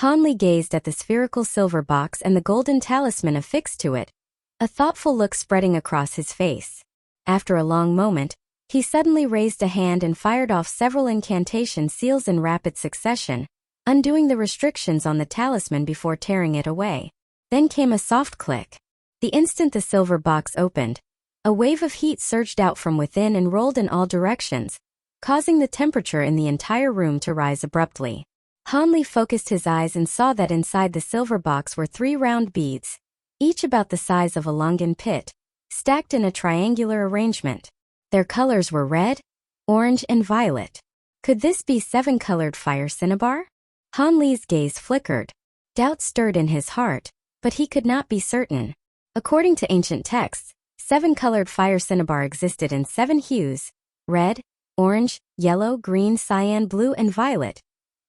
Han Li gazed at the spherical silver box and the golden talisman affixed to it, a thoughtful look spreading across his face. After a long moment, he suddenly raised a hand and fired off several incantation seals in rapid succession, undoing the restrictions on the talisman before tearing it away. Then came a soft click. The instant the silver box opened, a wave of heat surged out from within and rolled in all directions, causing the temperature in the entire room to rise abruptly. Han Li focused his eyes and saw that inside the silver box were 3 round beads, each about the size of a longan pit, stacked in a triangular arrangement. Their colors were red, orange, and violet. Could this be 7-colored fire cinnabar? Han Li's gaze flickered. Doubt stirred in his heart, but he could not be certain. According to ancient texts, 7-colored fire cinnabar existed in 7 hues: red, orange, yellow, green, cyan, blue, and violet,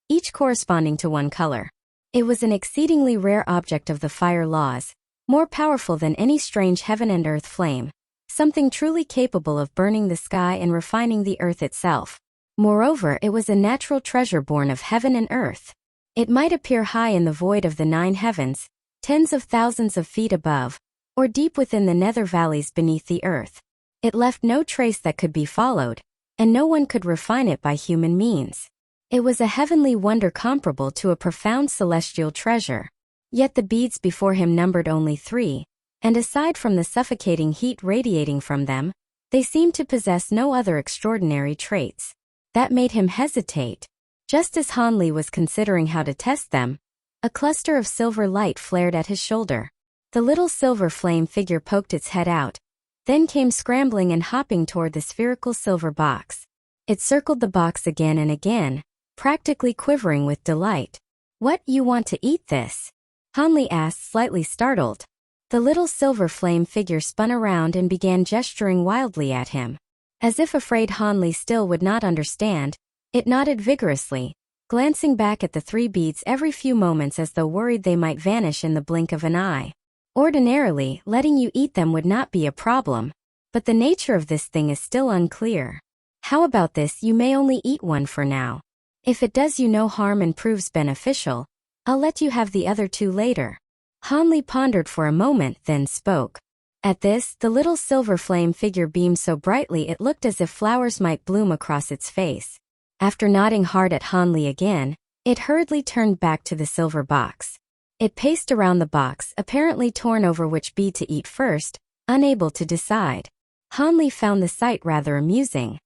each corresponding to 1 color. It was an exceedingly rare object of the fire laws, more powerful than any strange heaven and earth flame, something truly capable of burning the sky and refining the earth itself. Moreover, it was a natural treasure born of heaven and earth. It might appear high in the void of the 9 heavens, tens of thousands of feet above, or deep within the nether valleys beneath the earth. It left no trace that could be followed, and no one could refine it by human means. It was a heavenly wonder comparable to a profound celestial treasure. Yet the beads before him numbered only 3, and aside from the suffocating heat radiating from them, they seemed to possess no other extraordinary traits. That made him hesitate. Just as Han Li was considering how to test them, a cluster of silver light flared at his shoulder. The little silver flame figure poked its head out, then came scrambling and hopping toward the spherical silver box. It circled the box again and again, practically quivering with delight. "What, you want to eat this?" Han Li asked, slightly startled. The little silver flame figure spun around and began gesturing wildly at him. As if afraid Han Li still would not understand, it nodded vigorously, glancing back at the 3 beads every few moments as though worried they might vanish in the blink of an eye. "Ordinarily, letting you eat them would not be a problem, but the nature of this thing is still unclear. How about this, you may only eat 1 for now. If it does you no harm and proves beneficial, I'll let you have the other 2 later." Han Li pondered for a moment, then spoke. At this, the little silver flame figure beamed so brightly it looked as if flowers might bloom across its face. After nodding hard at Han Li again, it hurriedly turned back to the silver box. It paced around the box, apparently torn over which bead to eat first, unable to decide. Han Li found the sight rather amusing.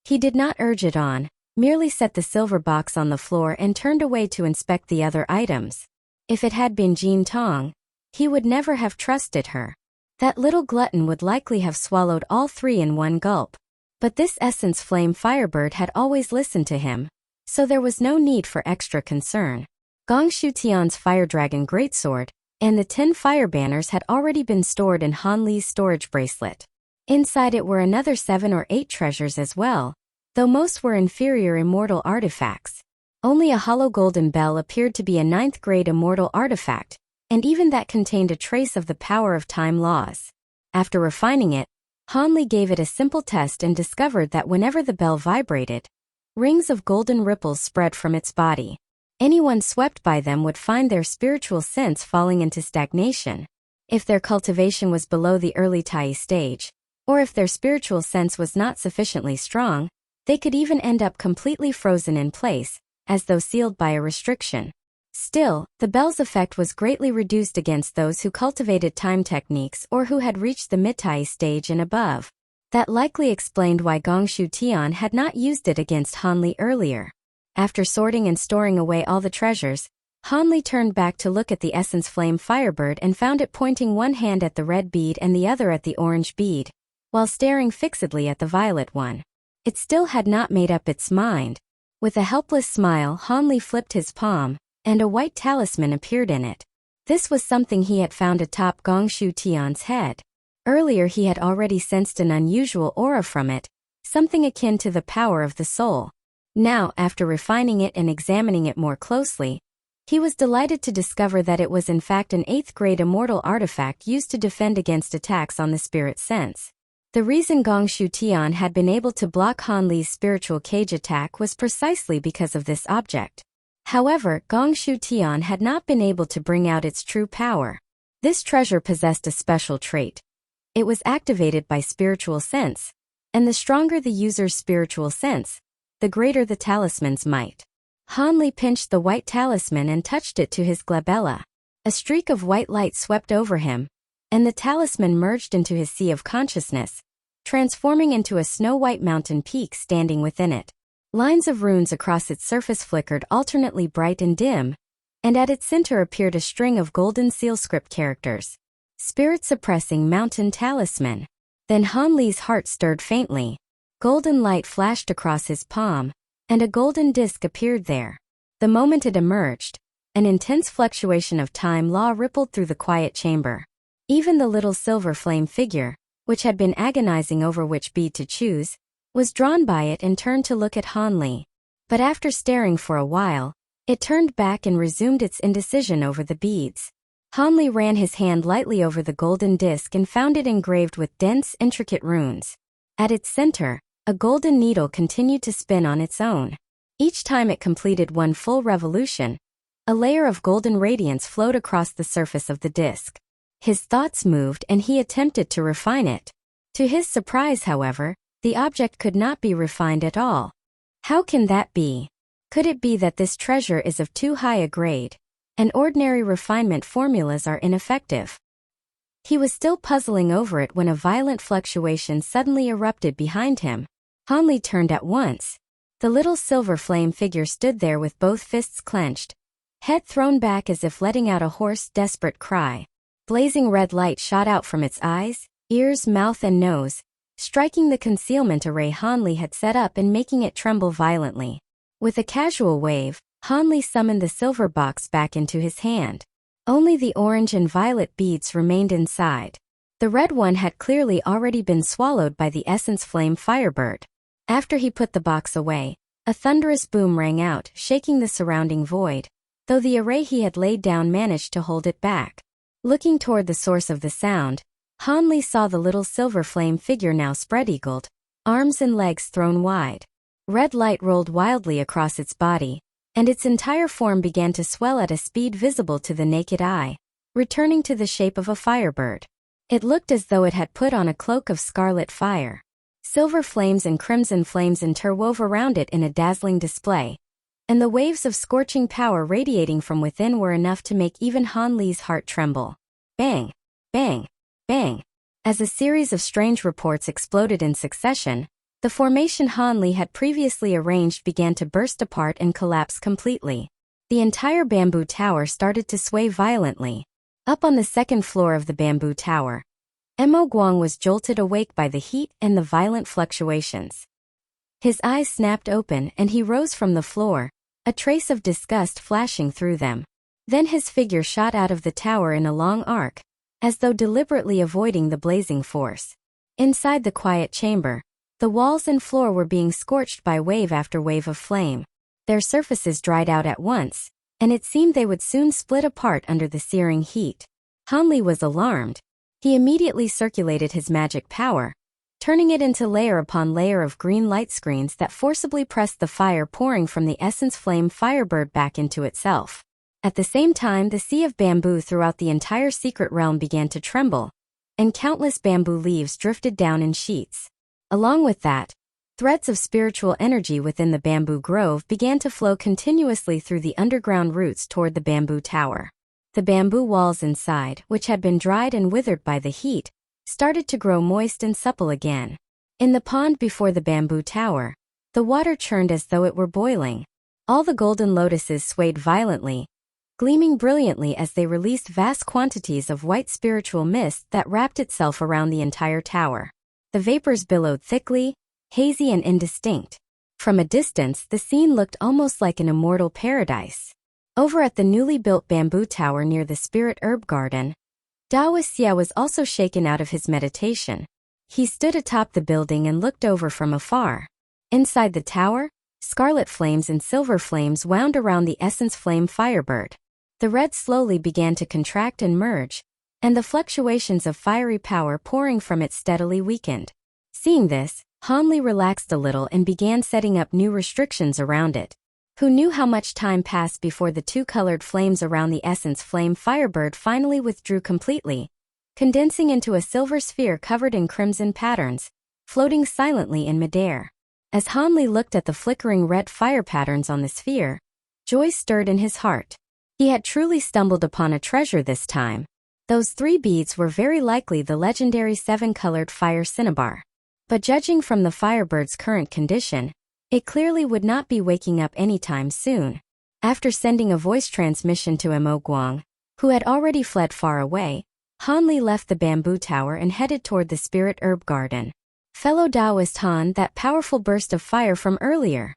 He did not urge it on, merely set the silver box on the floor and turned away to inspect the other items. If it had been Jin Tong, he would never have trusted her. That little glutton would likely have swallowed all 3 in one gulp. But this essence flame firebird had always listened to him, so there was no need for extra concern. Gong Shu Tian's fire dragon greatsword and the 10 fire banners had already been stored in Han Li's storage bracelet. Inside it were another 7 or 8 treasures as well, though most were inferior immortal artifacts. Only a hollow golden bell appeared to be a 9th grade immortal artifact, and even that contained a trace of the power of time laws. After refining it, Han Li gave it a simple test and discovered that whenever the bell vibrated, rings of golden ripples spread from its body. Anyone swept by them would find their spiritual sense falling into stagnation. If their cultivation was below the early Tai stage, or if their spiritual sense was not sufficiently strong, they could even end up completely frozen in place, as though sealed by a restriction. Still, the bell's effect was greatly reduced against those who cultivated time techniques or who had reached the mid-Tai stage and above. That likely explained why Gong Shu Tian had not used it against Han Li earlier. After sorting and storing away all the treasures, Han Li turned back to look at the essence flame firebird and found it pointing one hand at the red bead and the other at the orange bead, while staring fixedly at the violet one. It still had not made up its mind. With a helpless smile, Han Li flipped his palm, and a white talisman appeared in it. This was something he had found atop Gong Shu Tian's head. Earlier he had already sensed an unusual aura from it, something akin to the power of the soul. Now, after refining it and examining it more closely, he was delighted to discover that it was in fact an 8th grade immortal artifact used to defend against attacks on the spirit sense. The reason Gong Shu Tian had been able to block Han Li's spiritual cage attack was precisely because of this object. However, Gongshu Tian had not been able to bring out its true power. This treasure possessed a special trait. It was activated by spiritual sense, and the stronger the user's spiritual sense, the greater the talisman's might. Han Li pinched the white talisman and touched it to his glabella. A streak of white light swept over him, and the talisman merged into his sea of consciousness, transforming into a snow-white mountain peak standing within it. Lines of runes across its surface flickered alternately bright and dim, and at its center appeared a string of golden seal script characters. Spirit-suppressing mountain talisman. Then Han Li's heart stirred faintly. Golden light flashed across his palm, and a golden disc appeared there. The moment it emerged, an intense fluctuation of time law rippled through the quiet chamber. Even the little silver flame figure, which had been agonizing over which bead to choose, was drawn by it and turned to look at Han Li. But after staring for a while, it turned back and resumed its indecision over the beads. Han Li ran his hand lightly over the golden disc and found it engraved with dense, intricate runes. At its center, a golden needle continued to spin on its own. Each time it completed one full revolution, a layer of golden radiance flowed across the surface of the disc. His thoughts moved and he attempted to refine it. To his surprise, however, the object could not be refined at all. How can that be? Could it be that this treasure is of too high a grade, and ordinary refinement formulas are ineffective? He was still puzzling over it when a violent fluctuation suddenly erupted behind him. Han Li turned at once. The little silver flame figure stood there with both fists clenched, head thrown back as if letting out a hoarse, desperate cry. Blazing red light shot out from its eyes, ears, mouth and nose, striking the concealment array Han Li had set up and making it tremble violently. With a casual wave, Han Li summoned the silver box back into his hand. Only the orange and violet beads remained inside. The red one had clearly already been swallowed by the essence flame firebird. After he put the box away, a thunderous boom rang out, shaking the surrounding void, though the array he had laid down managed to hold it back. Looking toward the source of the sound, Han Li saw the little silver flame figure now spread-eagled, arms and legs thrown wide. Red light rolled wildly across its body, and its entire form began to swell at a speed visible to the naked eye, returning to the shape of a firebird. It looked as though it had put on a cloak of scarlet fire. Silver flames and crimson flames interwove around it in a dazzling display, and the waves of scorching power radiating from within were enough to make even Han Li's heart tremble. Bang! Bang! Bang! As a series of strange reports exploded in succession, the formation Han Li had previously arranged began to burst apart and collapse completely. The entire bamboo tower started to sway violently. Up on the second floor of the bamboo tower, Mo Guang was jolted awake by the heat and the violent fluctuations. His eyes snapped open and he rose from the floor, a trace of disgust flashing through them. Then his figure shot out of the tower in a long arc, as though deliberately avoiding the blazing force. Inside the quiet chamber, the walls and floor were being scorched by wave after wave of flame. Their surfaces dried out at once, and it seemed they would soon split apart under the searing heat. Han Li was alarmed. He immediately circulated his magic power, turning it into layer upon layer of green light screens that forcibly pressed the fire pouring from the essence flame firebird back into itself. At the same time, the sea of bamboo throughout the entire secret realm began to tremble, and countless bamboo leaves drifted down in sheets. Along with that, threads of spiritual energy within the bamboo grove began to flow continuously through the underground roots toward the bamboo tower. The bamboo walls inside, which had been dried and withered by the heat, started to grow moist and supple again. In the pond before the bamboo tower, the water churned as though it were boiling. All the golden lotuses swayed violently, gleaming brilliantly as they released vast quantities of white spiritual mist that wrapped itself around the entire tower. The vapors billowed thickly, hazy and indistinct. From a distance, the scene looked almost like an immortal paradise. Over at the newly built bamboo tower near the spirit herb garden, Dao Xia was also shaken out of his meditation. He stood atop the building and looked over from afar. Inside the tower, scarlet flames and silver flames wound around the essence flame firebird. The red slowly began to contract and merge, and the fluctuations of fiery power pouring from it steadily weakened. Seeing this, Han Li relaxed a little and began setting up new restrictions around it. Who knew how much time passed before the two colored flames around the essence flame firebird finally withdrew completely, condensing into a silver sphere covered in crimson patterns, floating silently in midair. As Hanli looked at the flickering red fire patterns on the sphere, joy stirred in his heart. He had truly stumbled upon a treasure this time. Those 3 beads were very likely the legendary 7-colored fire cinnabar. But judging from the firebird's current condition, it clearly would not be waking up anytime soon. After sending a voice transmission to Mo Guang, who had already fled far away, Hanli left the bamboo tower and headed toward the spirit herb garden. Fellow Taoist Han, that powerful burst of fire from earlier?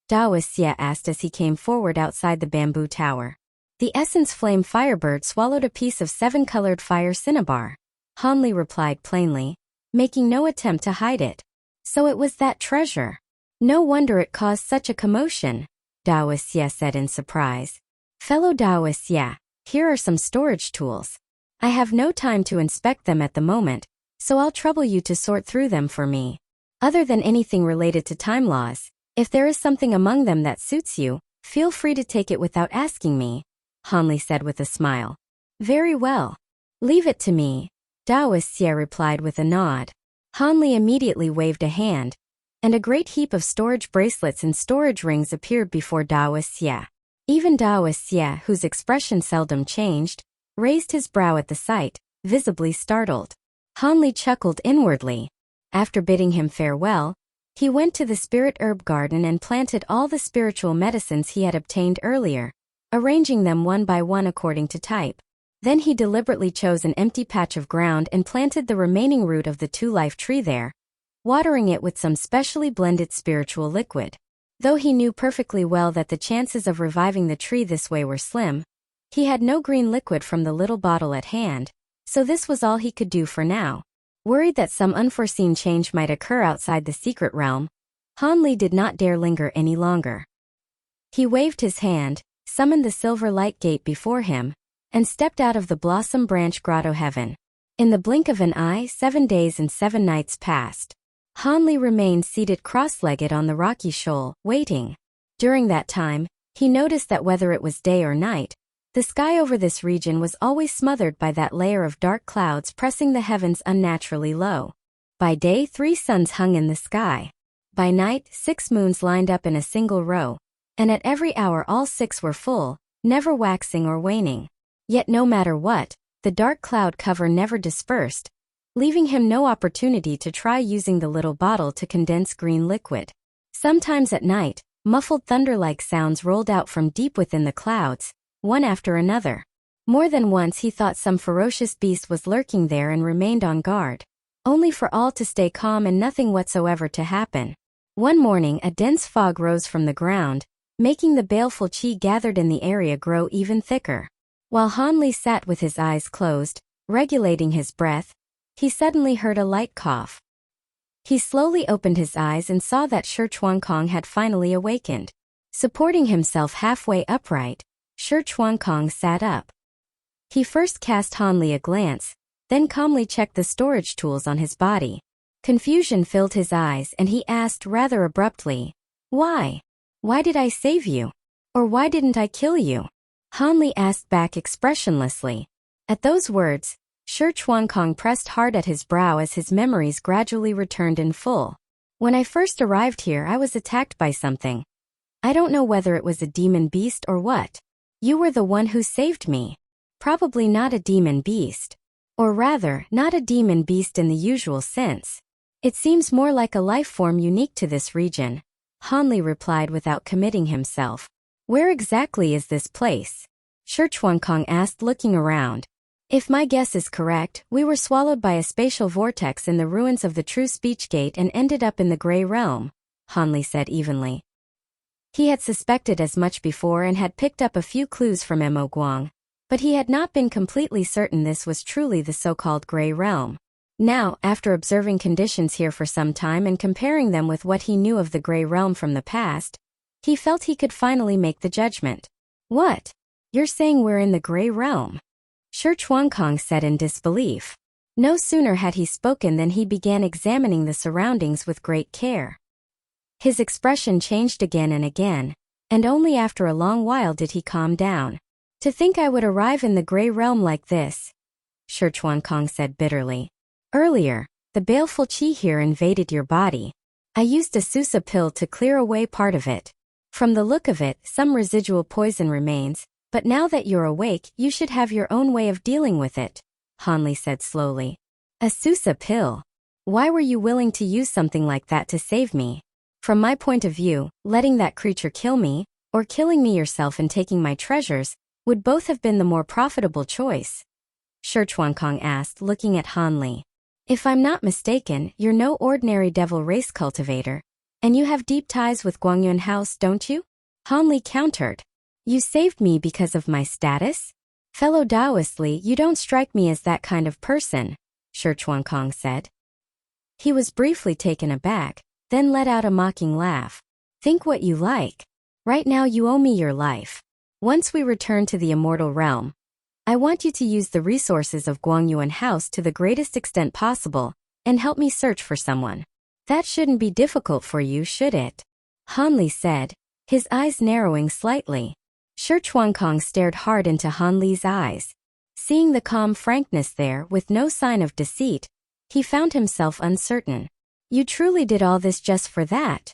Taoist Xie asked as he came forward outside the bamboo tower. The essence flame firebird swallowed a piece of 7-colored fire cinnabar. Hanli replied plainly, making no attempt to hide it. So it was that treasure. No wonder it caused such a commotion, Taoist Xie said in surprise. Fellow Taoist Xie, here are some storage tools. I have no time to inspect them at the moment, so I'll trouble you to sort through them for me. Other than anything related to time laws, if there is something among them that suits you, feel free to take it without asking me, Hanli said with a smile. Very well. Leave it to me, Taoist Xie replied with a nod. Hanli immediately waved a hand, and a great heap of storage bracelets and storage rings appeared before Taoist Xie. Even Taoist Xie, whose expression seldom changed, raised his brow at the sight, visibly startled. Hanli chuckled inwardly. After bidding him farewell, he went to the spirit herb garden and planted all the spiritual medicines he had obtained earlier, arranging them one by one according to type. Then he deliberately chose an empty patch of ground and planted the remaining root of the 2-life tree there, watering it with some specially blended spiritual liquid. Though he knew perfectly well that the chances of reviving the tree this way were slim, he had no green liquid from the little bottle at hand, so this was all he could do for now. Worried that some unforeseen change might occur outside the secret realm, Hanli did not dare linger any longer. He waved his hand, summoned the silver light gate before him, and stepped out of the blossom branch grotto heaven. In the blink of an eye, 7 days and 7 nights passed. Hanli remained seated cross-legged on the rocky shoal, waiting. During that time, he noticed that whether it was day or night, the sky over this region was always smothered by that layer of dark clouds pressing the heavens unnaturally low. By day, 3 suns hung in the sky. By night, 6 moons lined up in a single row, and at every hour all 6 were full, never waxing or waning. Yet no matter what, the dark cloud cover never dispersed, leaving him no opportunity to try using the little bottle to condense green liquid. Sometimes at night, muffled thunder-like sounds rolled out from deep within the clouds, one after another. More than once he thought some ferocious beast was lurking there and remained on guard, only for all to stay calm and nothing whatsoever to happen. One morning a dense fog rose from the ground, making the baleful qi gathered in the area grow even thicker. While Hanli sat with his eyes closed, regulating his breath, he suddenly heard a light cough. He slowly opened his eyes and saw that Shi Chuankong had finally awakened. Supporting himself halfway upright, Shi Chuankong sat up. He first cast Hanli a glance, then calmly checked the storage tools on his body. Confusion filled his eyes and he asked rather abruptly, "Why? Why did I save you? Or why didn't I kill you?" Hanli asked back expressionlessly. At those words, Shi Chuankong pressed hard at his brow as his memories gradually returned in full. "When I first arrived here I was attacked by something. I don't know whether it was a demon beast or what. You were the one who saved me. Probably not a demon beast. Or rather, not a demon beast in the usual sense. It seems more like a life form unique to this region," Hanli replied without committing himself. "Where exactly is this place?" Shi Chuankong asked, looking around. "If my guess is correct, we were swallowed by a spatial vortex in the ruins of the True Speech Gate and ended up in the Grey Realm," Hanli said evenly. He had suspected as much before and had picked up a few clues from Mo Guang, but he had not been completely certain this was truly the so-called Grey Realm. Now, after observing conditions here for some time and comparing them with what he knew of the Grey Realm from the past, he felt he could finally make the judgment. "What? You're saying we're in the Grey Realm?" Shi Chuankong said in disbelief. No sooner had he spoken than he began examining the surroundings with great care. His expression changed again and again, and only after a long while did he calm down. To think I would arrive in the Grey Realm like this, Shi Chuankong said bitterly. Earlier, the baleful qi here invaded your body. I used a Susa pill to clear away part of it. From the look of it, some residual poison remains, but now that you're awake, you should have your own way of dealing with it, Hanli said slowly. A Susa pill? Why were you willing to use something like that to save me? From my point of view, letting that creature kill me, or killing me yourself and taking my treasures, would both have been the more profitable choice. Shi Chuankong asked, looking at Hanli. If I'm not mistaken, you're no ordinary devil race cultivator, and you have deep ties with Guangyuan House, don't you? Hanli countered. You saved me because of my status? Fellow Taoist Li, you don't strike me as that kind of person, Shi Chuankong said. He was briefly taken aback, then let out a mocking laugh. Think what you like. Right now you owe me your life. Once we return to the Immortal Realm, I want you to use the resources of Guangyuan House to the greatest extent possible, and help me search for someone. That shouldn't be difficult for you, should it? Hanli said, his eyes narrowing slightly. Shi Chuankong stared hard into Hanli's eyes. Seeing the calm frankness there with no sign of deceit, he found himself uncertain. You truly did all this just for that?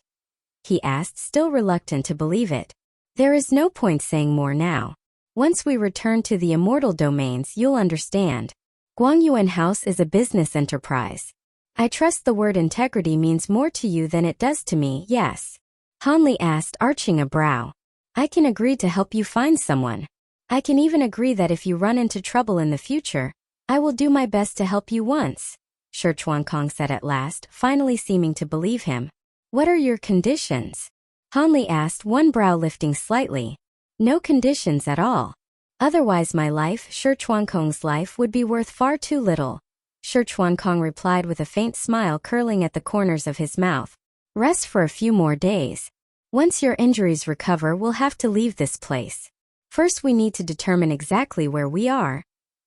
He asked, still reluctant to believe it. There is no point saying more now. Once we return to the immortal domains, you'll understand. Guangyuan House is a business enterprise. I trust the word integrity means more to you than it does to me, yes? Hanli asked, arching a brow. I can agree to help you find someone. I can even agree that if you run into trouble in the future, I will do my best to help you once, Shi Chuankong said at last, finally seeming to believe him. What are your conditions? Hanli asked, one brow lifting slightly. No conditions at all. Otherwise my life, Shi Chuankong's life, would be worth far too little. Shi Chuankong replied with a faint smile curling at the corners of his mouth. Rest for a few more days. Once your injuries recover, we'll have to leave this place. First we need to determine exactly where we are,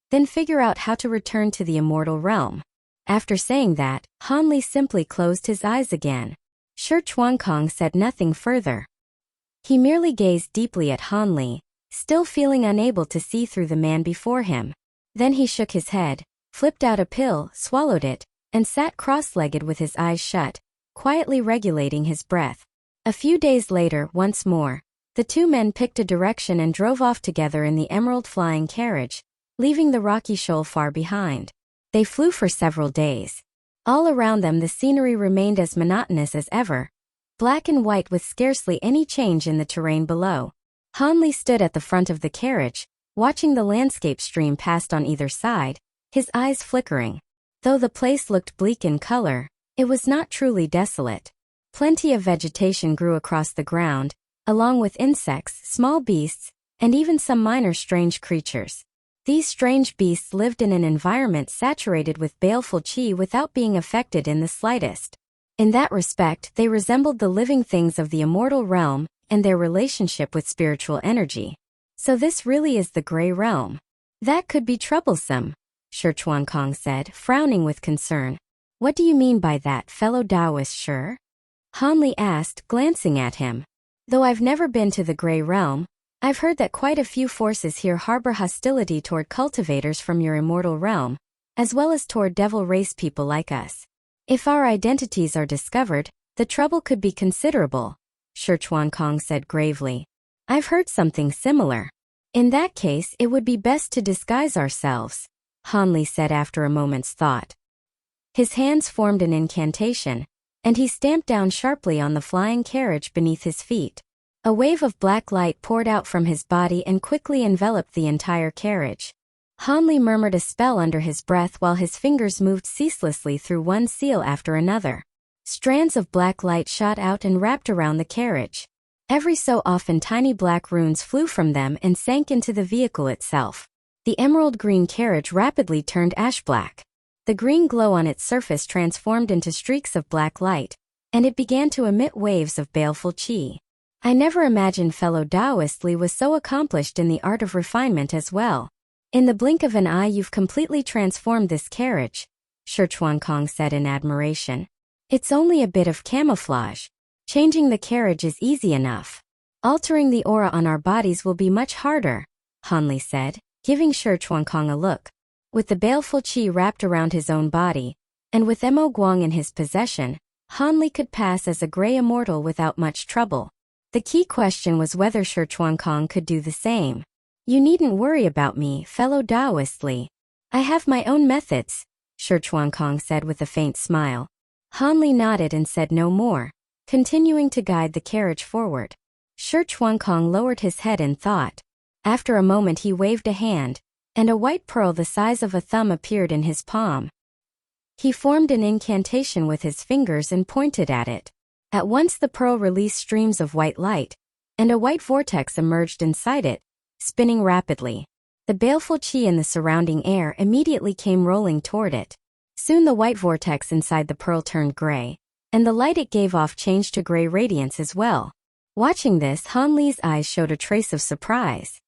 then figure out how to return to the Immortal Realm. After saying that, Hanli simply closed his eyes again. Shi Chuankong said nothing further. He merely gazed deeply at Hanli, still feeling unable to see through the man before him. Then he shook his head, flipped out a pill, swallowed it, and sat cross-legged with his eyes shut, quietly regulating his breath. A few days later, once more, the two men picked a direction and drove off together in the emerald flying carriage, leaving the rocky shoal far behind. They flew for several days. All around them the scenery remained as monotonous as ever, black and white with scarcely any change in the terrain below. Hanli stood at the front of the carriage, watching the landscape stream past on either side, his eyes flickering. Though the place looked bleak in color, it was not truly desolate. Plenty of vegetation grew across the ground, along with insects, small beasts, and even some minor strange creatures. These strange beasts lived in an environment saturated with baleful qi without being affected in the slightest. In that respect, they resembled the living things of the Immortal Realm and their relationship with spiritual energy. So this really is the Grey Realm. That could be troublesome, Shi Chuankong said, frowning with concern. What do you mean by that, fellow Taoist Shi? Hanli asked, glancing at him. Though I've never been to the Grey Realm, I've heard that quite a few forces here harbor hostility toward cultivators from your Immortal Realm, as well as toward devil race people like us. If our identities are discovered, the trouble could be considerable, Shi Chuankong said gravely. I've heard something similar. In that case, it would be best to disguise ourselves, Hanli said after a moment's thought. His hands formed an incantation, and he stamped down sharply on the flying carriage beneath his feet. A wave of black light poured out from his body and quickly enveloped the entire carriage. Hanli murmured a spell under his breath while his fingers moved ceaselessly through one seal after another. Strands of black light shot out and wrapped around the carriage. Every so often tiny black runes flew from them and sank into the vehicle itself. The emerald green carriage rapidly turned ash black. The green glow on its surface transformed into streaks of black light, and it began to emit waves of baleful qi. I never imagined fellow Taoist Li was so accomplished in the art of refinement as well. In the blink of an eye you've completely transformed this carriage, Shi Chuankong said in admiration. It's only a bit of camouflage. Changing the carriage is easy enough. Altering the aura on our bodies will be much harder, Han Li said, giving Shi Chuankong a look. With the baleful qi wrapped around his own body, and with Mo Guang in his possession, Han Li could pass as a gray immortal without much trouble. The key question was whether Shi Chuankong could do the same. You needn't worry about me, fellow Taoist Li. I have my own methods, Shi Chuankong said with a faint smile. Han Li nodded and said no more, continuing to guide the carriage forward. Shi Chuankong lowered his head in thought. After a moment he waved a hand, and a white pearl the size of a thumb appeared in his palm. He formed an incantation with his fingers and pointed at it. At once the pearl released streams of white light, and a white vortex emerged inside it, spinning rapidly. The baleful qi in the surrounding air immediately came rolling toward it. Soon the white vortex inside the pearl turned gray, and the light it gave off changed to gray radiance as well. Watching this, Han Li's eyes showed a trace of surprise.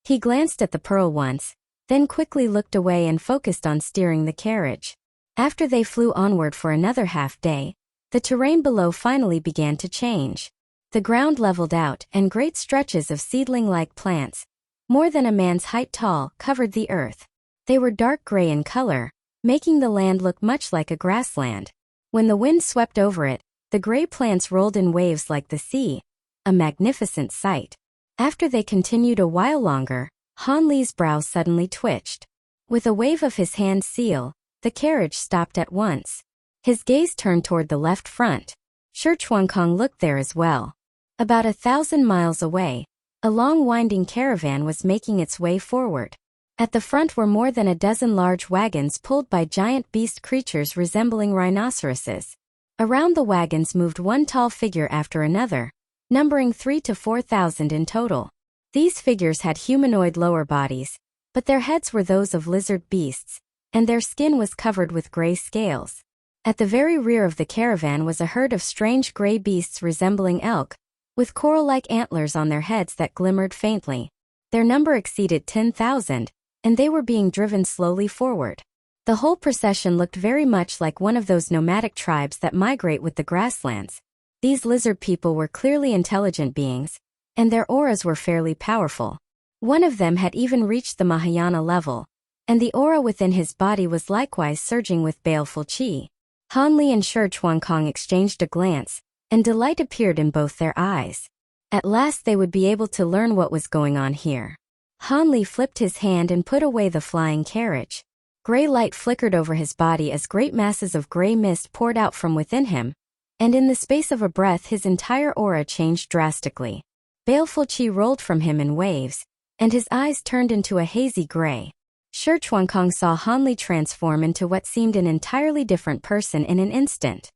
He glanced at the pearl once, then quickly looked away and focused on steering the carriage. After they flew onward for another half day, the terrain below finally began to change. The ground leveled out and great stretches of seedling-like plants, more than a man's height tall, covered the earth. They were dark gray in color, making the land look much like a grassland. When the wind swept over it, the gray plants rolled in waves like the sea, a magnificent sight. After they continued a while longer, Han Li's brow suddenly twitched. With a wave of his hand seal, the carriage stopped at once. His gaze turned toward the left front. Shi Chuankong looked there as well. About 1,000 miles away, a long winding caravan was making its way forward. At the front were more than a dozen large wagons pulled by giant beast creatures resembling rhinoceroses. Around the wagons moved one tall figure after another, numbering 3,000 to 4,000 in total. These figures had humanoid lower bodies, but their heads were those of lizard beasts, and their skin was covered with gray scales. At the very rear of the caravan was a herd of strange gray beasts resembling elk, with coral-like antlers on their heads that glimmered faintly. Their number exceeded 10,000, and they were being driven slowly forward. The whole procession looked very much like one of those nomadic tribes that migrate with the grasslands. These lizard people were clearly intelligent beings, and their auras were fairly powerful. One of them had even reached the Mahayana level, and the aura within his body was likewise surging with baleful qi. Han Li and Shi Chuankong exchanged a glance, and delight appeared in both their eyes. At last they would be able to learn what was going on here. Han Li flipped his hand and put away the flying carriage. Gray light flickered over his body as great masses of gray mist poured out from within him, and in the space of a breath his entire aura changed drastically. Baleful qi rolled from him in waves, and his eyes turned into a hazy gray. Shi Chuankong saw Han Li transform into what seemed an entirely different person in an instant.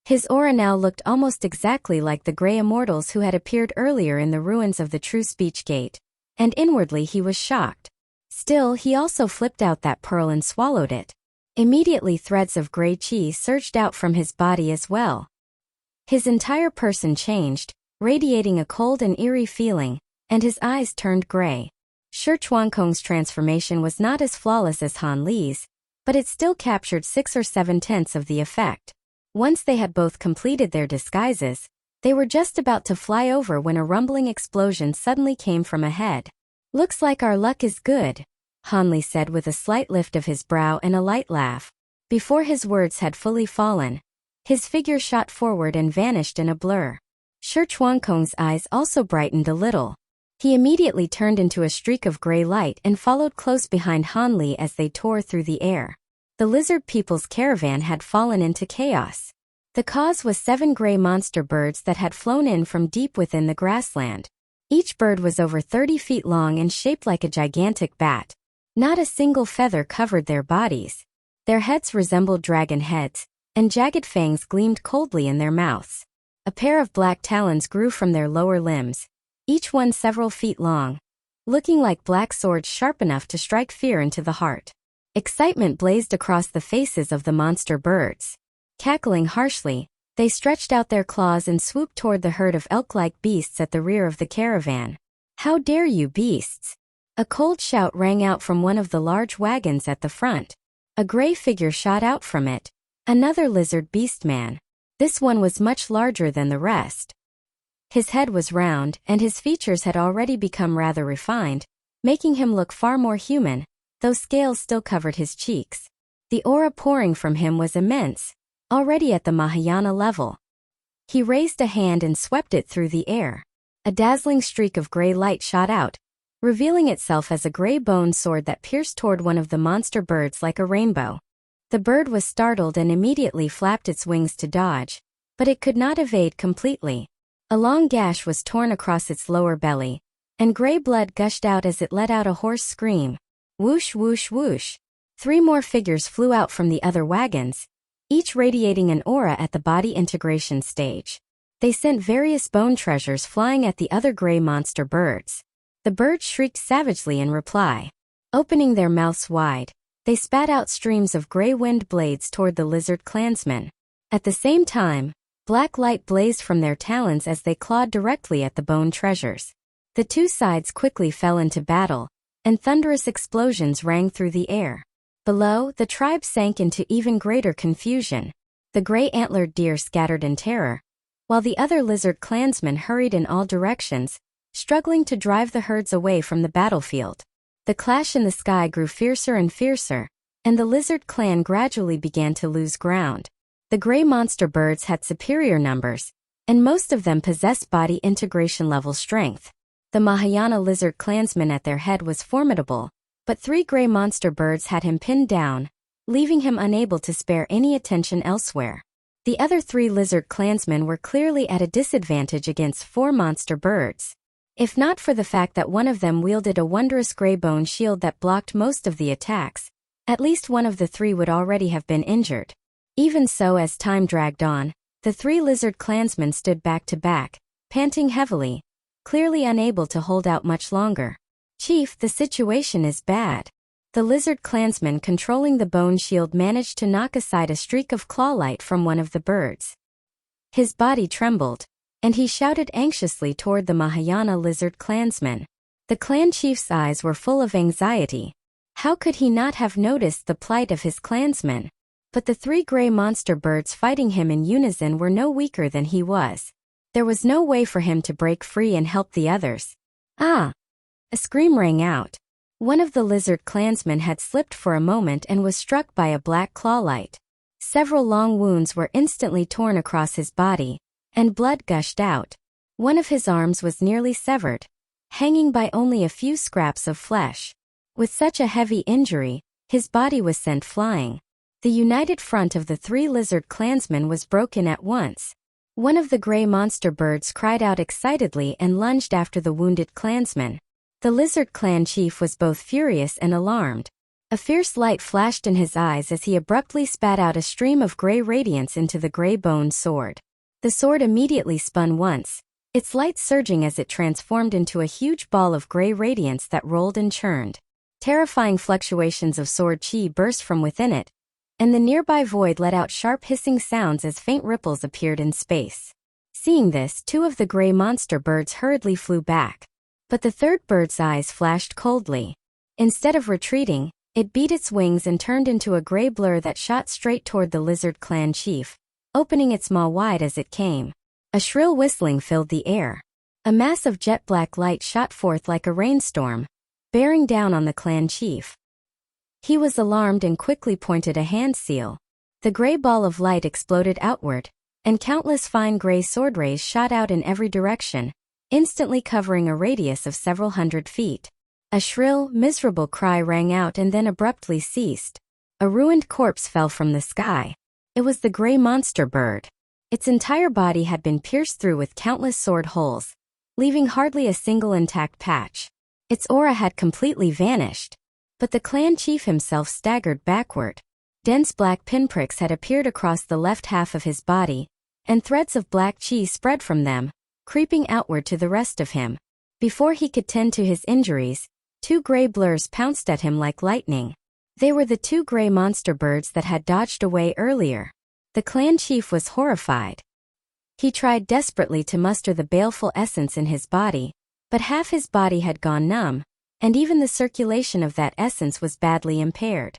His aura now looked almost exactly like the gray immortals who had appeared earlier in the ruins of the True Speech Gate, and inwardly he was shocked. Still, he also flipped out that pearl and swallowed it. Immediately threads of gray qi surged out from his body as well. His entire person changed, radiating a cold and eerie feeling, and his eyes turned gray. Shi Chuankong's transformation was not as flawless as Han Li's, but it still captured 6 or 7/10 of the effect. Once they had both completed their disguises, they were just about to fly over when a rumbling explosion suddenly came from ahead. "Looks like our luck is good," Han Li said with a slight lift of his brow and a light laugh. Before his words had fully fallen, his figure shot forward and vanished in a blur. Shi Chuankong's eyes also brightened a little. He immediately turned into a streak of gray light and followed close behind Han Li as they tore through the air. The lizard people's caravan had fallen into chaos. The cause was 7 gray monster birds that had flown in from deep within the grassland. Each bird was over 30 feet long and shaped like a gigantic bat. Not a single feather covered their bodies. Their heads resembled dragon heads, and jagged fangs gleamed coldly in their mouths. A pair of black talons grew from their lower limbs, each one several feet long, looking like black swords sharp enough to strike fear into the heart. Excitement blazed across the faces of the monster birds. Cackling harshly, they stretched out their claws and swooped toward the herd of elk-like beasts at the rear of the caravan. "How dare you, beasts!" A cold shout rang out from one of the large wagons at the front. A gray figure shot out from it, another lizard beast man. This one was much larger than the rest. His head was round, and his features had already become rather refined, making him look far more human, though scales still covered his cheeks. The aura pouring from him was immense, already at the Mahayana level. He raised a hand and swept it through the air. A dazzling streak of gray light shot out, revealing itself as a gray bone sword that pierced toward one of the monster birds like a rainbow. The bird was startled and immediately flapped its wings to dodge, but it could not evade completely. A long gash was torn across its lower belly, and gray blood gushed out as it let out a hoarse scream. Whoosh, whoosh, whoosh. 3 more figures flew out from the other wagons, each radiating an aura at the body integration stage. They sent various bone treasures flying at the other gray monster birds. The birds shrieked savagely in reply. Opening their mouths wide, they spat out streams of gray wind blades toward the lizard clansmen. At the same time, black light blazed from their talons as they clawed directly at the bone treasures. The two sides quickly fell into battle, and thunderous explosions rang through the air. Below, the tribe sank into even greater confusion. The gray antlered deer scattered in terror, while the other lizard clansmen hurried in all directions, struggling to drive the herds away from the battlefield. The clash in the sky grew fiercer and fiercer, and the lizard clan gradually began to lose ground. The gray monster birds had superior numbers, and most of them possessed body integration level strength. The Mahayana lizard clansman at their head was formidable, but 3 gray monster birds had him pinned down, leaving him unable to spare any attention elsewhere. The other 3 lizard clansmen were clearly at a disadvantage against 4 monster birds. If not for the fact that one of them wielded a wondrous gray bone shield that blocked most of the attacks, at least one of the 3 would already have been injured. Even so, as time dragged on, the 3 lizard clansmen stood back to back, panting heavily, clearly unable to hold out much longer. "Chief, the situation is bad." The lizard clansman controlling the bone shield managed to knock aside a streak of claw light from one of the birds. His body trembled, and he shouted anxiously toward the Mahayana lizard clansman. The clan chief's eyes were full of anxiety. How could he not have noticed the plight of his clansmen? But the 3 gray monster birds fighting him in unison were no weaker than he was. There was no way for him to break free and help the others. "Ah!" A scream rang out. One of the lizard clansmen had slipped for a moment and was struck by a black claw light. Several long wounds were instantly torn across his body, and blood gushed out. One of his arms was nearly severed, hanging by only a few scraps of flesh. With such a heavy injury, his body was sent flying. The united front of the 3 lizard clansmen was broken at once. One of the gray monster birds cried out excitedly and lunged after the wounded clansman. The lizard clan chief was both furious and alarmed. A fierce light flashed in his eyes as he abruptly spat out a stream of gray radiance into the gray bone sword. The sword immediately spun once, its light surging as it transformed into a huge ball of gray radiance that rolled and churned. Terrifying fluctuations of sword chi burst from within it, and the nearby void let out sharp hissing sounds as faint ripples appeared in space. Seeing this, 2 of the gray monster birds hurriedly flew back. But the 3rd bird's eyes flashed coldly. Instead of retreating, it beat its wings and turned into a gray blur that shot straight toward the lizard clan chief, opening its maw wide as it came. A shrill whistling filled the air. A mass of jet black light shot forth like a rainstorm, bearing down on the clan chief. He was alarmed and quickly pointed a hand seal. The gray ball of light exploded outward, and countless fine gray sword rays shot out in every direction, instantly covering a radius of several hundred feet. A shrill, miserable cry rang out and then abruptly ceased. A ruined corpse fell from the sky. It was the gray monster bird. Its entire body had been pierced through with countless sword holes, leaving hardly a single intact patch. Its aura had completely vanished. But the clan chief himself staggered backward. Dense black pinpricks had appeared across the left half of his body, and threads of black chi spread from them, creeping outward to the rest of him. Before he could tend to his injuries, 2 gray blurs pounced at him like lightning. They were the 2 gray monster birds that had dodged away earlier. The clan chief was horrified. He tried desperately to muster the baleful essence in his body, but half his body had gone numb, and even the circulation of that essence was badly impaired.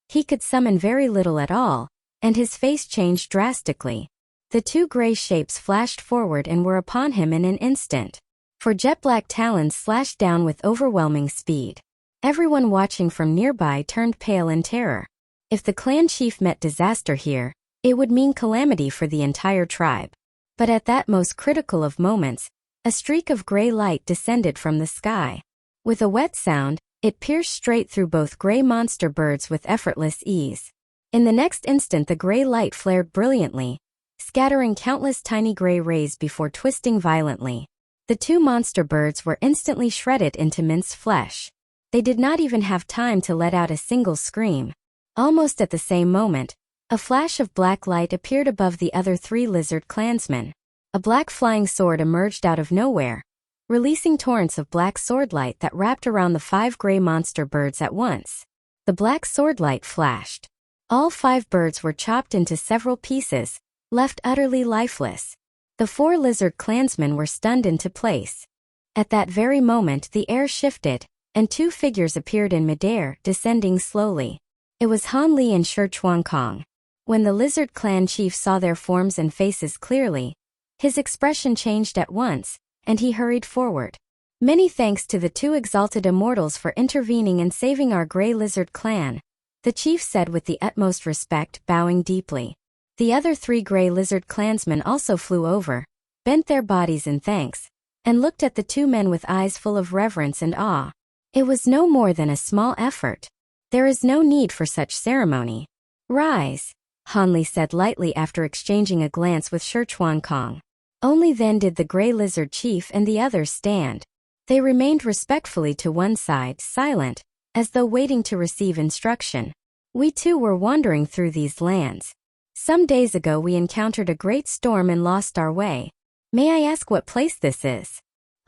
He could summon very little at all, and his face changed drastically. The two gray shapes flashed forward and were upon him in an instant. For jet-black talons slashed down with overwhelming speed. Everyone watching from nearby turned pale in terror. If the clan chief met disaster here, it would mean calamity for the entire tribe. But at that most critical of moments, a streak of gray light descended from the sky. With a wet sound, it pierced straight through both gray monster birds with effortless ease. In the next instant the gray light flared brilliantly, scattering countless tiny gray rays before twisting violently. The two monster birds were instantly shredded into minced flesh. They did not even have time to let out a single scream. Almost at the same moment, a flash of black light appeared above the other three lizard clansmen. A black flying sword emerged out of nowhere, releasing torrents of black swordlight that wrapped around the 5 gray monster birds at once. The black swordlight flashed. All 5 birds were chopped into several pieces, left utterly lifeless. The 4 lizard clansmen were stunned into place. At that very moment the air shifted, and 2 figures appeared in midair, descending slowly. It was Han Li and Shi Chuankong. When the lizard clan chief saw their forms and faces clearly, his expression changed at once, and he hurried forward. Many thanks to the 2 exalted immortals for intervening and saving our gray lizard clan, the chief said with the utmost respect, bowing deeply. The other 3 gray lizard clansmen also flew over, bent their bodies in thanks, and looked at the 2 men with eyes full of reverence and awe. It was no more than a small effort. There is no need for such ceremony. Rise, Han Li said lightly after exchanging a glance with Shi Chuankong. Only then did the gray lizard chief and the others stand. They remained respectfully to one side, silent, as though waiting to receive instruction. We too were wandering through these lands. Some days ago we encountered a great storm and lost our way. May I ask what place this is?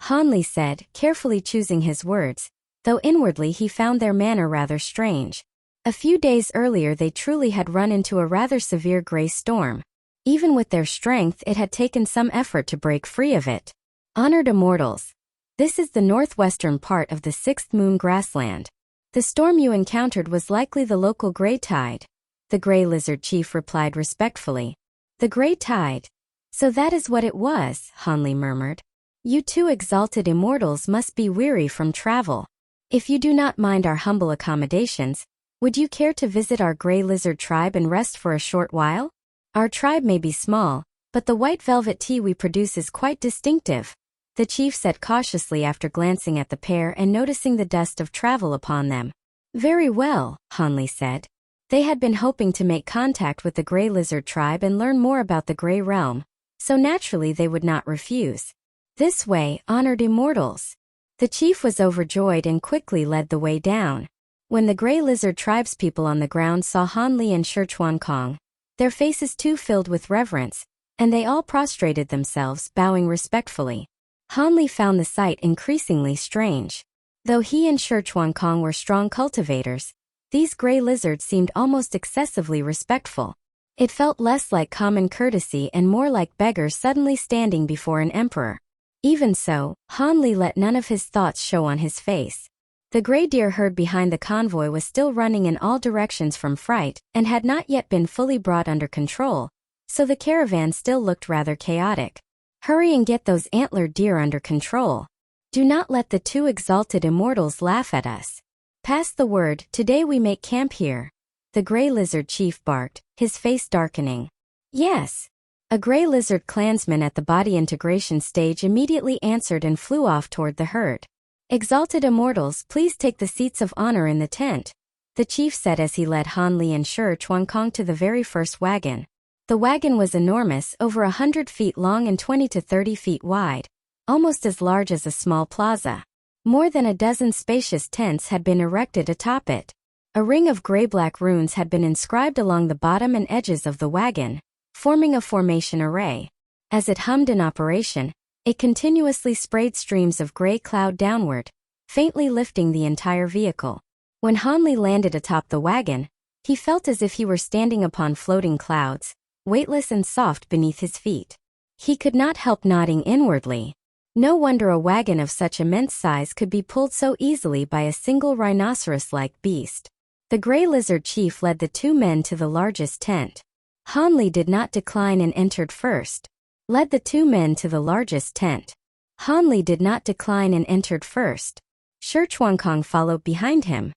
Han Li said, carefully choosing his words, though inwardly he found their manner rather strange. A few days earlier they truly had run into a rather severe gray storm. Even with their strength it had taken some effort to break free of it. Honored immortals. This is the northwestern part of the 6th moon grassland. The storm you encountered was likely the local gray tide. The gray lizard chief replied respectfully. The gray tide. So that is what it was, Han Li murmured. You 2 exalted immortals must be weary from travel. If you do not mind our humble accommodations, would you care to visit our gray lizard tribe and rest for a short while? Our tribe may be small, but the white velvet tea we produce is quite distinctive, the chief said cautiously after glancing at the pair and noticing the dust of travel upon them. Very well, Han Li said. They had been hoping to make contact with the gray lizard tribe and learn more about the gray realm, so naturally they would not refuse. This way, honored immortals. The chief was overjoyed and quickly led the way down. When the gray lizard tribespeople on the ground saw Han Li and Shi Chuankong, their faces too filled with reverence, and they all prostrated themselves, bowing respectfully. Han Li found the sight increasingly strange. Though he and Shi Chuankong were strong cultivators, these gray lizards seemed almost excessively respectful. It felt less like common courtesy and more like beggars suddenly standing before an emperor. Even so, Han Li let none of his thoughts show on his face. The gray deer herd behind the convoy was still running in all directions from fright and had not yet been fully brought under control, so the caravan still looked rather chaotic. Hurry and get those antlered deer under control. Do not let the 2 exalted immortals laugh at us. Pass the word, today we make camp here. The gray lizard chief barked, his face darkening. Yes. A gray lizard clansman at the body integration stage immediately answered and flew off toward the herd. Exalted immortals, please take the seats of honor in the tent, the chief said as he led Han Li and Shi Chuankong to the very first wagon. The wagon was enormous, over 100 feet long and 20 to 30 feet wide, almost as large as a small plaza. More than a dozen spacious tents had been erected atop it. A ring of gray-black runes had been inscribed along the bottom and edges of the wagon, forming a formation array. As it hummed in operation, it continuously sprayed streams of gray cloud downward, faintly lifting the entire vehicle. When Han Li landed atop the wagon, he felt as if he were standing upon floating clouds, weightless and soft beneath his feet. He could not help nodding inwardly. No wonder a wagon of such immense size could be pulled so easily by a single rhinoceros-like beast. The gray lizard chief led the 2 men to the largest tent. Han Li did not decline and entered first, led the two men to the largest tent. Han Li did not decline and entered first. Shi Chuankong followed behind him.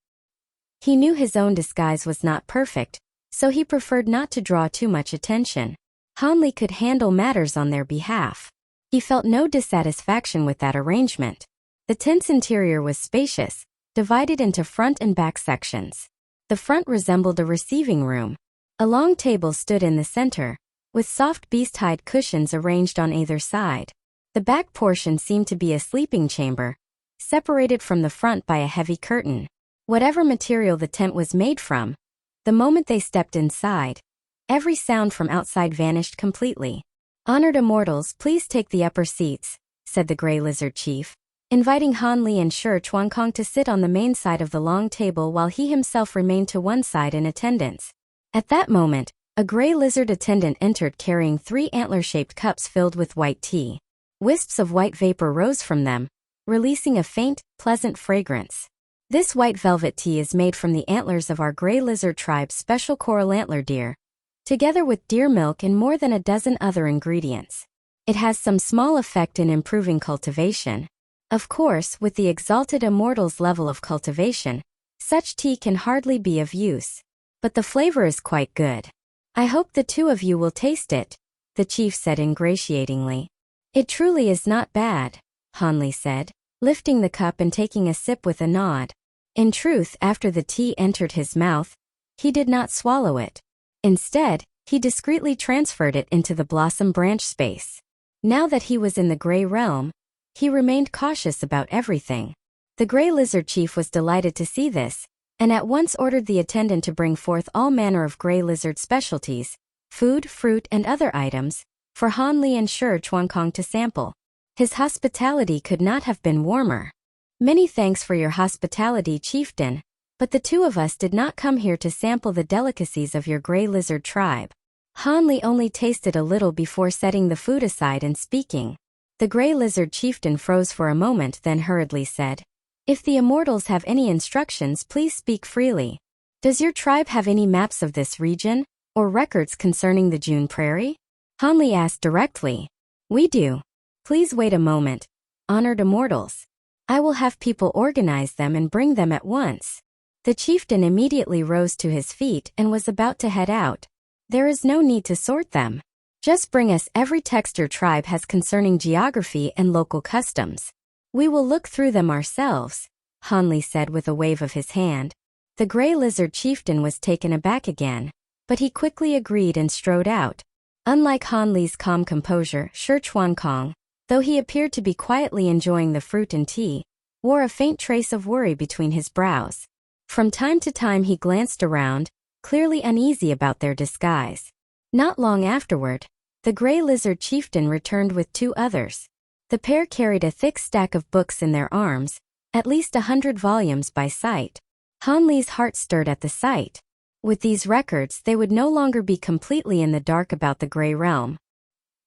He knew his own disguise was not perfect, so he preferred not to draw too much attention. Han Li could handle matters on their behalf. He felt no dissatisfaction with that arrangement. The tent's interior was spacious, divided into front and back sections. The front resembled a receiving room. A long table stood in the center, with soft beast-hide cushions arranged on either side. The back portion seemed to be a sleeping chamber, separated from the front by a heavy curtain. Whatever material the tent was made from, the moment they stepped inside, every sound from outside vanished completely. "Honored immortals, please take the upper seats," said the Grey Lizard Chief, inviting Han Li and Shi Chuankong to sit on the main side of the long table while he himself remained to one side in attendance. At that moment, a Grey Lizard attendant entered carrying 3 antler-shaped cups filled with white tea. Wisps of white vapor rose from them, releasing a faint, pleasant fragrance. This white velvet tea is made from the antlers of our Grey Lizard tribe's special coral antler deer, together with deer milk and more than a dozen other ingredients. It has some small effect in improving cultivation. Of course, with the exalted immortal's level of cultivation, such tea can hardly be of use. But the flavor is quite good. "I hope the two of you will taste it," the chief said ingratiatingly. "It truly is not bad," Han Li said, lifting the cup and taking a sip with a nod. In truth, after the tea entered his mouth, he did not swallow it. Instead, he discreetly transferred it into the blossom branch space. Now that he was in the Grey Realm, he remained cautious about everything. The Grey Lizard Chief was delighted to see this, and at once ordered the attendant to bring forth all manner of Grey Lizard specialties, food, fruit, and other items, for Han Li and Shi Chuankong to sample. His hospitality could not have been warmer. "Many thanks for your hospitality, chieftain, but the two of us did not come here to sample the delicacies of your Grey Lizard tribe." Han Li only tasted a little before setting the food aside and speaking. The Grey Lizard chieftain froze for a moment, then hurriedly said, "If the immortals have any instructions, please speak freely. Does your tribe have any maps of this region, or records concerning the June Prairie?" Han Li asked directly. "We do. Please wait a moment, honored immortals. I will have people organize them and bring them at once." The chieftain immediately rose to his feet and was about to head out. "There is no need to sort them. Just bring us every text your tribe has concerning geography and local customs. We will look through them ourselves," Han Li said with a wave of his hand. The Grey Lizard chieftain was taken aback again, but he quickly agreed and strode out. Unlike Han Li's calm composure, Shi Chuankong, though he appeared to be quietly enjoying the fruit and tea, wore a faint trace of worry between his brows. From time to time he glanced around, clearly uneasy about their disguise. Not long afterward, the Grey Lizard chieftain returned with 2 others. The pair carried a thick stack of books in their arms, at least 100 volumes by sight. Han Li's heart stirred at the sight. With these records, they would no longer be completely in the dark about the Grey Realm.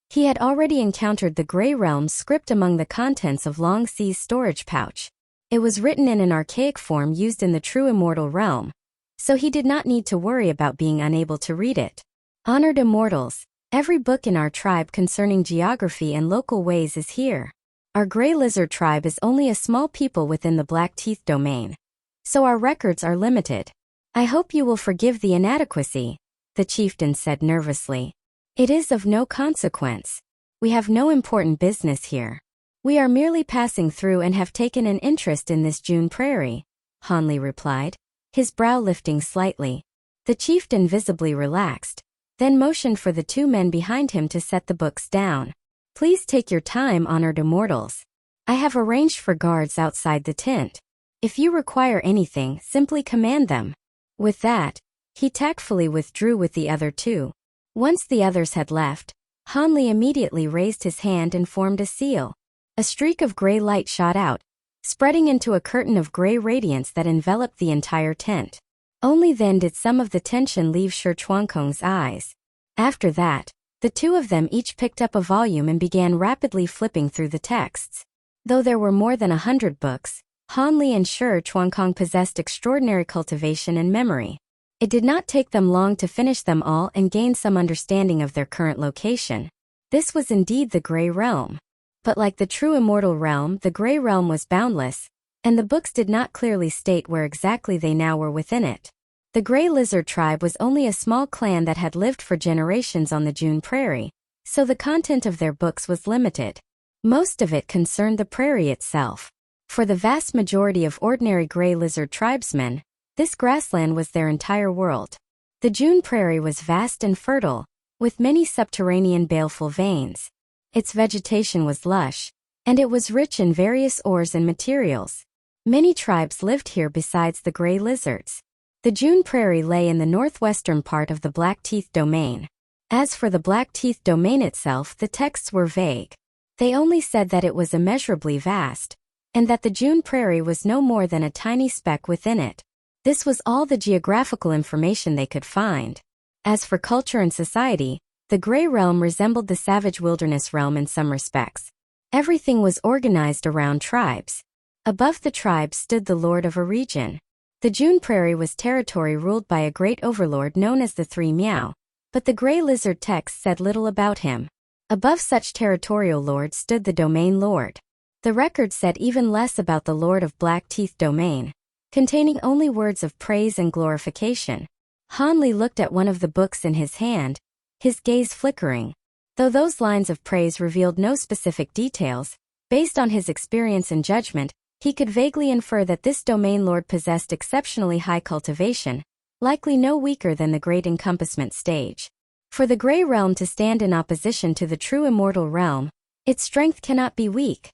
He had already encountered the Grey Realm's script among the contents of Long Sea's storage pouch. It was written in an archaic form used in the true Immortal Realm, so he did not need to worry about being unable to read it. "Honored immortals, every book in our tribe concerning geography and local ways is here. Our Grey Lizard tribe is only a small people within the Black Teeth domain, so our records are limited. I hope you will forgive the inadequacy," the chieftain said nervously. "It is of no consequence. We have no important business here. We are merely passing through and have taken an interest in this June Prairie," Han Li replied, his brow lifting slightly. The chieftain visibly relaxed, then motioned for the 2 men behind him to set the books down. "Please take your time, honored immortals. I have arranged for guards outside the tent. If you require anything, simply command them." With that, he tactfully withdrew with the other 2. Once the others had left, Han Li immediately raised his hand and formed a seal. A streak of gray light shot out, spreading into a curtain of gray radiance that enveloped the entire tent. Only then did some of the tension leave Shi Chuankong's eyes. After that, the 2 of them each picked up a volume and began rapidly flipping through the texts. Though there were more than 100 books, Han Li and Shi Chuankong possessed extraordinary cultivation and memory. It did not take them long to finish them all and gain some understanding of their current location. This was indeed the Grey Realm. But like the true Immortal Realm, the Grey Realm was boundless, and the books did not clearly state where exactly they now were within it. The Grey Lizard tribe was only a small clan that had lived for generations on the June Prairie, so the content of their books was limited. Most of it concerned the prairie itself. For the vast majority of ordinary Grey Lizard tribesmen, this grassland was their entire world. The June Prairie was vast and fertile, with many subterranean baleful veins. Its vegetation was lush, and it was rich in various ores and materials. Many tribes lived here besides the Grey Lizards. The June Prairie lay in the northwestern part of the Blackteeth Domain. As for the Blackteeth Domain itself, the texts were vague. They only said that it was immeasurably vast, and that the June Prairie was no more than a tiny speck within it. This was all the geographical information they could find. As for culture and society, the Grey Realm resembled the savage wilderness realm in some respects. Everything was organized around tribes. Above the tribes stood the lord of a region. The June Prairie was territory ruled by a great overlord known as the Three Meow, but the Grey Lizard text said little about him. Above such territorial lords stood the Domain Lord. The record said even less about the Lord of Blackteeth Domain, containing only words of praise and glorification. Hanli looked at one of the books in his hand, his gaze flickering. Though those lines of praise revealed no specific details, based on his experience and judgment, he could vaguely infer that this Domain Lord possessed exceptionally high cultivation, likely no weaker than the Great Encompassment stage. For the Grey Realm to stand in opposition to the true Immortal Realm, its strength cannot be weak,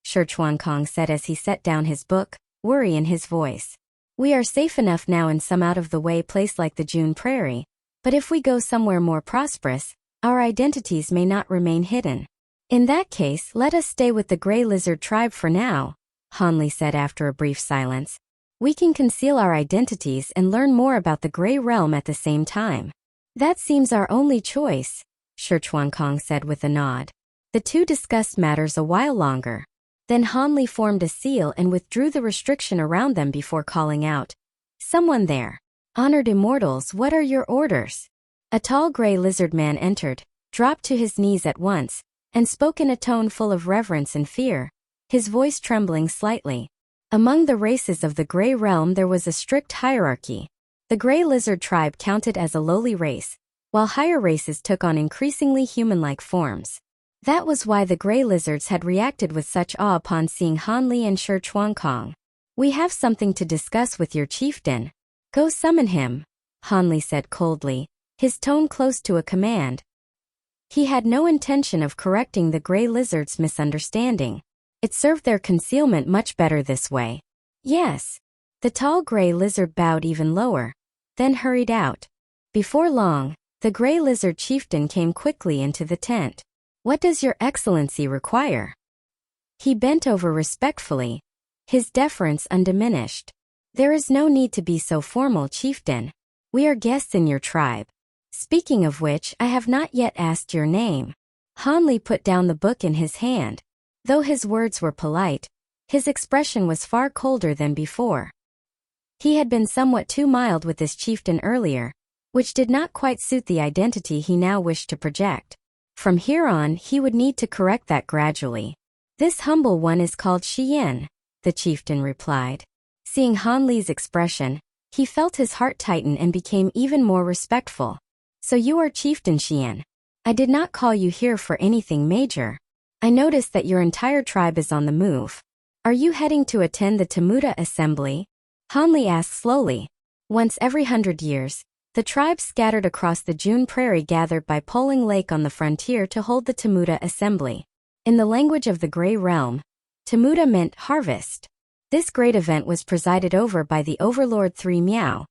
Shi Chuankong said as he set down his book, worry in his voice. We are safe enough now in some out-of-the-way place like the June Prairie, but if we go somewhere more prosperous, our identities may not remain hidden. In that case, let us stay with the Grey Lizard tribe for now, Hanli said after a brief silence. We can conceal our identities and learn more about the Grey Realm at the same time. That seems our only choice, Shi Chuankong said with a nod. The two discussed matters a while longer. Then Hanli formed a seal and withdrew the restriction around them before calling out, "Someone there. Honored immortals, what are your orders?" A tall Grey Lizard man entered, dropped to his knees at once, and spoke in a tone full of reverence and fear, his voice trembling slightly. Among the races of the Grey Realm there was a strict hierarchy. The Grey Lizard tribe counted as a lowly race, while higher races took on increasingly human-like forms. That was why the Grey Lizards had reacted with such awe upon seeing Hanli and Shi Chuankong. "We have something to discuss with your chieftain. Go summon him," Hanli said coldly, his tone close to a command. He had no intention of correcting the Grey Lizards' misunderstanding. It served their concealment much better this way. "Yes." The tall Grey Lizard bowed even lower, then hurried out. Before long, the Grey Lizard chieftain came quickly into the tent. "What does your excellency require?" He bent over respectfully, his deference undiminished. "There is no need to be so formal, chieftain. We are guests in your tribe. Speaking of which, I have not yet asked your name." Hanli put down the book in his hand. Though his words were polite, his expression was far colder than before. He had been somewhat too mild with this chieftain earlier, which did not quite suit the identity he now wished to project. From here on, he would need to correct that gradually. "This humble one is called Xian," the chieftain replied. Seeing Hanli's expression, he felt his heart tighten and became even more respectful. "So you are Chieftain Xian. I did not call you here for anything major. I noticed that your entire tribe is on the move. Are you heading to attend the Temuta assembly?" Hanli asked slowly. Once every 100 years, the tribes scattered across the June Prairie gathered by Poling Lake on the frontier to hold the Temuta assembly. In the language of the Grey Realm, Temuta meant harvest. This great event was presided over by the Overlord Three Meow,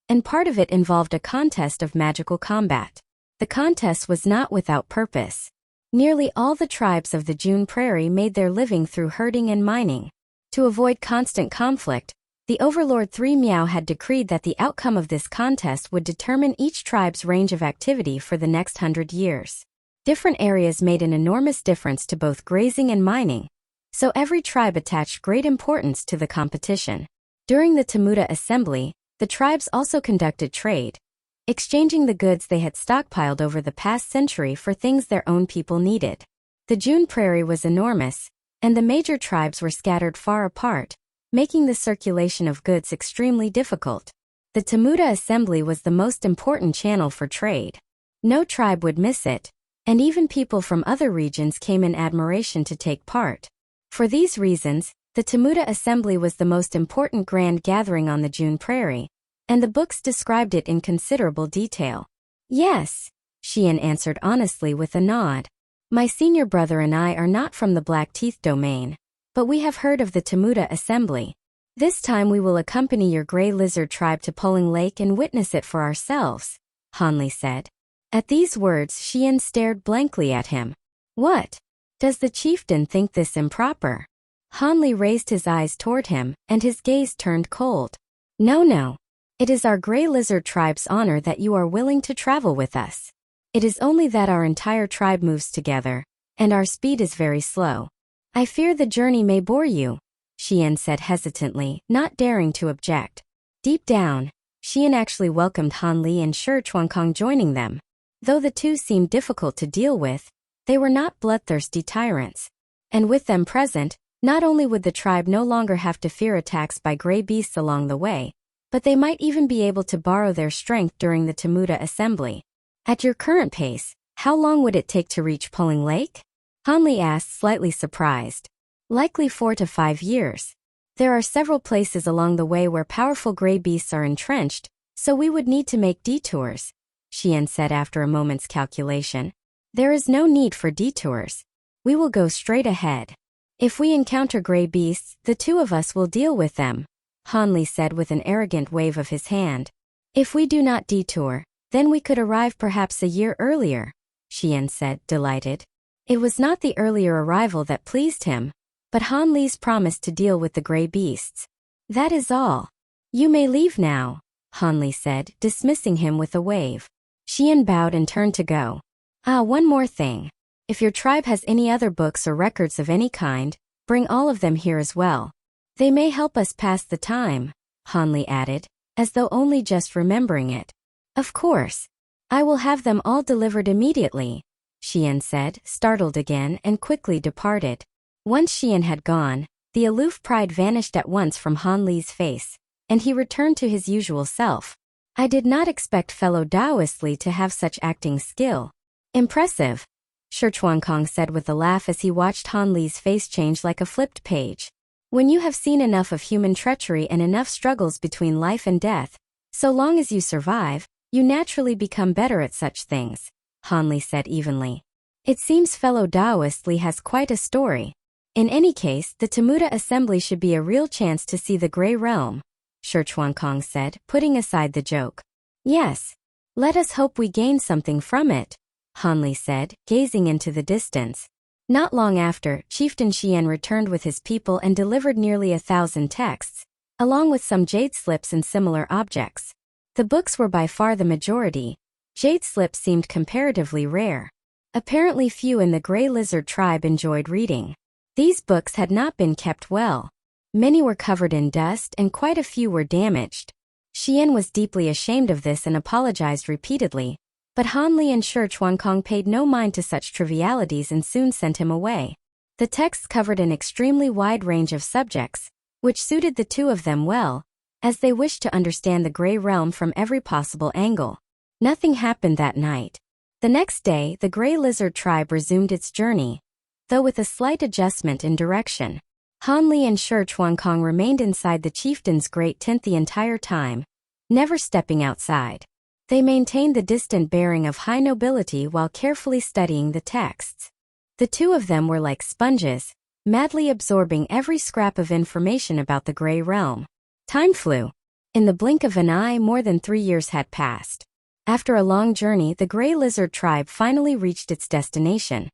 and part of it involved a contest of magical combat. The contest was not without purpose. Nearly all the tribes of the June Prairie made their living through herding and mining. To avoid constant conflict, the Overlord Three Meow had decreed that the outcome of this contest would determine each tribe's range of activity for the next 100 years. Different areas made an enormous difference to both grazing and mining, so every tribe attached great importance to the competition. During the Temuta assembly, The tribes also conducted trade, exchanging the goods they had stockpiled over the past century for things their own people needed. The June Prairie was enormous, and the major tribes were scattered far apart, making the circulation of goods extremely difficult. The Temuta Assembly was the most important channel for trade. No tribe would miss it, and even people from other regions came in admiration to take part. For these reasons, the Temuta Assembly was the most important grand gathering on the June Prairie, and the books described it in considerable detail. Yes, Xian answered honestly with a nod. My senior brother and I are not from the Black Teeth domain, but we have heard of the Temuta Assembly. This time we will accompany your Gray Lizard tribe to Poling Lake and witness it for ourselves, Hanli said. At these words Xian stared blankly at him. What? Does the chieftain think this improper? Hanli raised his eyes toward him, and his gaze turned cold. No. It is our Gray Lizard tribe's honor that you are willing to travel with us. It is only that our entire tribe moves together, and our speed is very slow. I fear the journey may bore you, Xian said hesitantly, not daring to object. Deep down, Xian actually welcomed Han Li and Shi Chuankong joining them. Though the two seemed difficult to deal with, they were not bloodthirsty tyrants. And with them present, not only would the tribe no longer have to fear attacks by gray beasts along the way, but they might even be able to borrow their strength during the Temuta Assembly. At your current pace, how long would it take to reach Poling Lake? Hanli asked, slightly surprised. Likely 4 to 5 years. There are several places along the way where powerful gray beasts are entrenched, so we would need to make detours, Xian said after a moment's calculation. There is no need for detours. We will go straight ahead. If we encounter gray beasts, the two of us will deal with them, Hanli said with an arrogant wave of his hand. If we do not detour, then we could arrive perhaps a year earlier, Xian said, delighted. It was not the earlier arrival that pleased him, but Han Li's promise to deal with the gray beasts. That is all. You may leave now, Han Li said, dismissing him with a wave. Xian bowed and turned to go. One more thing. If your tribe has any other books or records of any kind, bring all of them here as well. They may help us pass the time, Han Li added, as though only just remembering it. Of course. I will have them all delivered immediately, Xian said, startled again, and quickly departed. Once Xian had gone, the aloof pride vanished at once from Han Li's face, and he returned to his usual self. I did not expect fellow Taoist Li to have such acting skill. Impressive, Shi Chuankong said with a laugh as he watched Han Li's face change like a flipped page. When you have seen enough of human treachery and enough struggles between life and death, so long as you survive, you naturally become better at such things, Han Li said evenly. It seems fellow Taoist Li has quite a story. In any case, the Temuta Assembly should be a real chance to see the Grey Realm, Shi Chuankong said, putting aside the joke. Yes. Let us hope we gain something from it, Han Li said, gazing into the distance. Not long after, Chieftain Xian returned with his people and delivered nearly 1,000 texts, along with some jade slips and similar objects. The books were by far the majority. Jade slips seemed comparatively rare. Apparently few in the Gray Lizard tribe enjoyed reading. These books had not been kept well. Many were covered in dust and quite a few were damaged. Xian was deeply ashamed of this and apologized repeatedly, but Han Li and Shi Chuankong paid no mind to such trivialities and soon sent him away. The texts covered an extremely wide range of subjects, which suited the two of them well, as they wished to understand the Grey Realm from every possible angle. Nothing happened that night. The next day, the Gray Lizard tribe resumed its journey, though with a slight adjustment in direction. Han Li and Shi Chuankong remained inside the chieftain's great tent the entire time, never stepping outside. They maintained the distant bearing of high nobility while carefully studying the texts. The two of them were like sponges, madly absorbing every scrap of information about the Grey Realm. Time flew. In the blink of an eye, more than 3 years had passed. After a long journey, the Gray Lizard tribe finally reached its destination,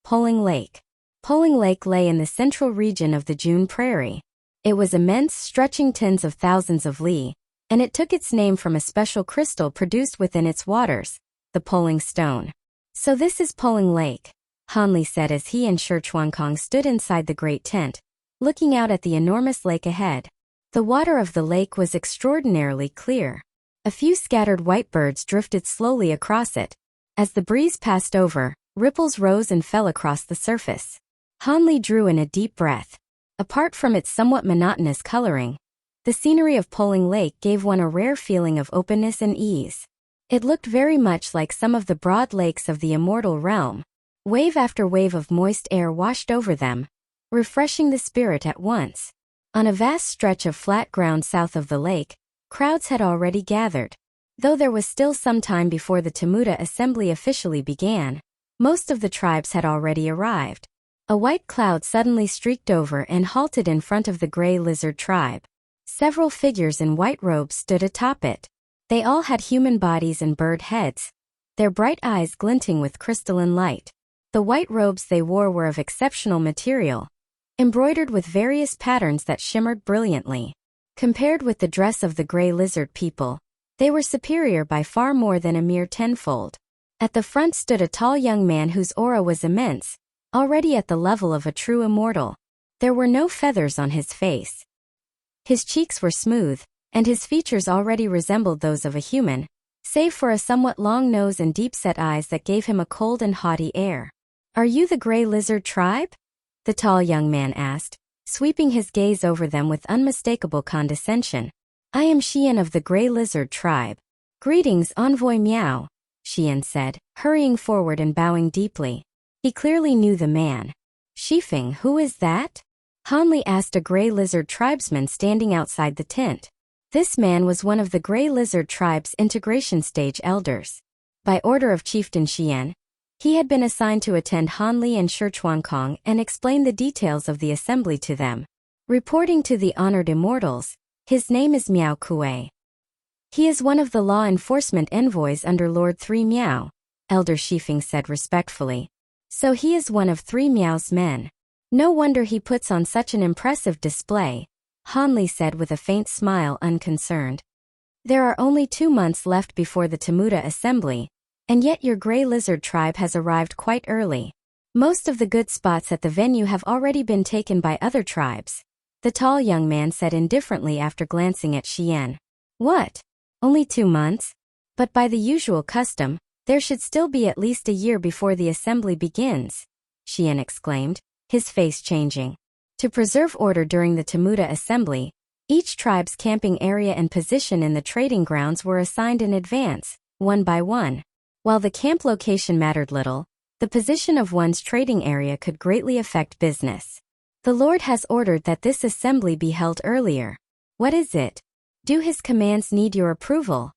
Poling Lake. Poling Lake lay in the central region of the June Prairie. It was immense, stretching tens of thousands of li, and it took its name from a special crystal produced within its waters, the Poling Stone. So this is Poling Lake, Han Li said as he and Shi Chuankong stood inside the great tent, looking out at the enormous lake ahead. The water of the lake was extraordinarily clear. A few scattered white birds drifted slowly across it. As the breeze passed over, ripples rose and fell across the surface. Hanli drew in a deep breath. Apart from its somewhat monotonous coloring, the scenery of Poling Lake gave one a rare feeling of openness and ease. It looked very much like some of the broad lakes of the Immortal Realm. Wave after wave of moist air washed over them, refreshing the spirit at once. On a vast stretch of flat ground south of the lake, crowds had already gathered. Though there was still some time before the Temuta assembly officially began, most of the tribes had already arrived. A white cloud suddenly streaked over and halted in front of the gray lizard tribe. Several figures in white robes stood atop it. They all had human bodies and bird heads, their bright eyes glinting with crystalline light. The white robes they wore were of exceptional material, embroidered with various patterns that shimmered brilliantly. Compared with the dress of the gray lizard people, they were superior by far more than a mere tenfold. At the front stood a tall young man whose aura was immense, already at the level of a true immortal. There were no feathers on his face. His cheeks were smooth, and his features already resembled those of a human, save for a somewhat long nose and deep-set eyes that gave him a cold and haughty air. "Are you the gray lizard tribe?" the tall young man asked, sweeping his gaze over them with unmistakable condescension. "I am Xian of the gray lizard tribe." "Greetings, Envoy Miao," Xian said, hurrying forward and bowing deeply. He clearly knew the man. "Shifeng, who is that?" Hanli asked a gray lizard tribesman standing outside the tent. This man was one of the gray lizard tribe's integration stage elders. By order of Chieftain Xian, he had been assigned to attend Hanli and Shichuankong and explain the details of the assembly to them. Reporting to the honored immortals, his name is Miao Kuei. He is one of the law enforcement envoys under Lord 3 Miao, Elder Shifeng said respectfully. So he is one of 3 Miao's men. No wonder he puts on such an impressive display, Hanli said with a faint smile, unconcerned. There are only 2 months left before the Temuta assembly, and yet your gray lizard tribe has arrived quite early. Most of the good spots at the venue have already been taken by other tribes, the tall young man said indifferently after glancing at Xian. What? Only 2 months? But by the usual custom, there should still be at least a year before the assembly begins, Xian exclaimed, his face changing. To preserve order during the Temuta assembly, each tribe's camping area and position in the trading grounds were assigned in advance, one by one. While the camp location mattered little, the position of one's trading area could greatly affect business. The Lord has ordered that this assembly be held earlier. What is it? Do his commands need your approval?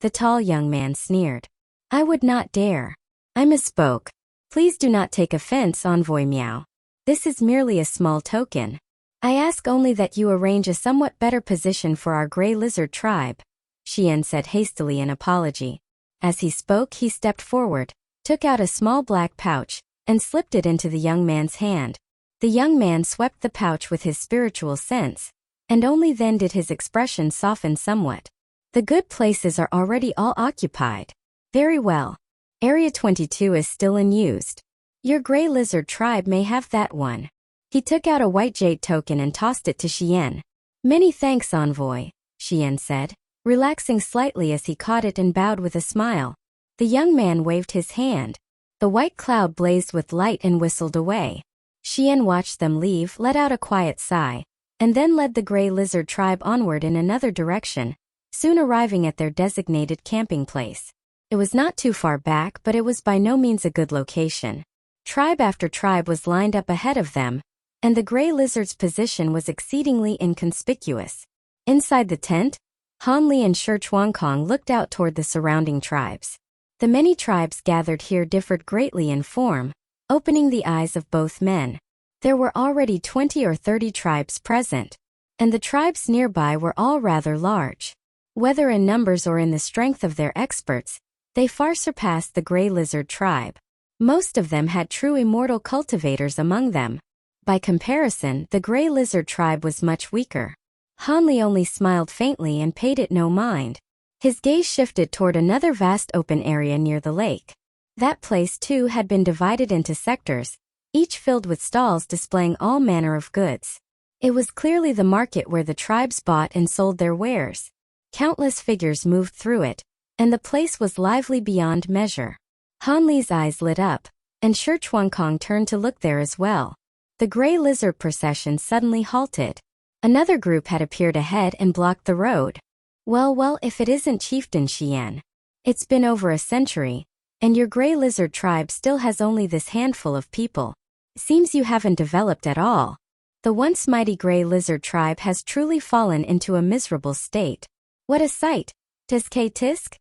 The tall young man sneered. I would not dare. I misspoke. Please do not take offense, Envoy Miao. This is merely a small token. I ask only that you arrange a somewhat better position for our gray lizard tribe, Xian said hastily in apology. As he spoke, he stepped forward, took out a small black pouch, and slipped it into the young man's hand. The young man swept the pouch with his spiritual sense, and only then did his expression soften somewhat. The good places are already all occupied. Very well. Area 22 is still unused. Your gray lizard tribe may have that one. He took out a white jade token and tossed it to Xian. Many thanks, Envoy, Xian said, relaxing slightly as he caught it and bowed with a smile. The young man waved his hand. The white cloud blazed with light and whistled away. Xian watched them leave, let out a quiet sigh, and then led the gray lizard tribe onward in another direction, soon arriving at their designated camping place. It was not too far back, but it was by no means a good location. Tribe after tribe was lined up ahead of them, and the gray lizard's position was exceedingly inconspicuous. Inside the tent, Hanli and Shichuankong looked out toward the surrounding tribes. The many tribes gathered here differed greatly in form, opening the eyes of both men. There were already 20 or 30 tribes present, and the tribes nearby were all rather large. Whether in numbers or in the strength of their experts, they far surpassed the gray lizard tribe. Most of them had true immortal cultivators among them. By comparison, the gray lizard tribe was much weaker. Hanli only smiled faintly and paid it no mind. His gaze shifted toward another vast open area near the lake. That place too had been divided into sectors, each filled with stalls displaying all manner of goods. It was clearly the market where the tribes bought and sold their wares. Countless figures moved through it, and the place was lively beyond measure. Han Li's eyes lit up, and Shi Chuankong turned to look there as well. The gray lizard procession suddenly halted. Another group had appeared ahead and blocked the road. Well, if it isn't Chieftain Xian. It's been over a century, and your gray lizard tribe still has only this handful of people. Seems you haven't developed at all. The once mighty gray lizard tribe has truly fallen into a miserable state. What a sight! Tisk?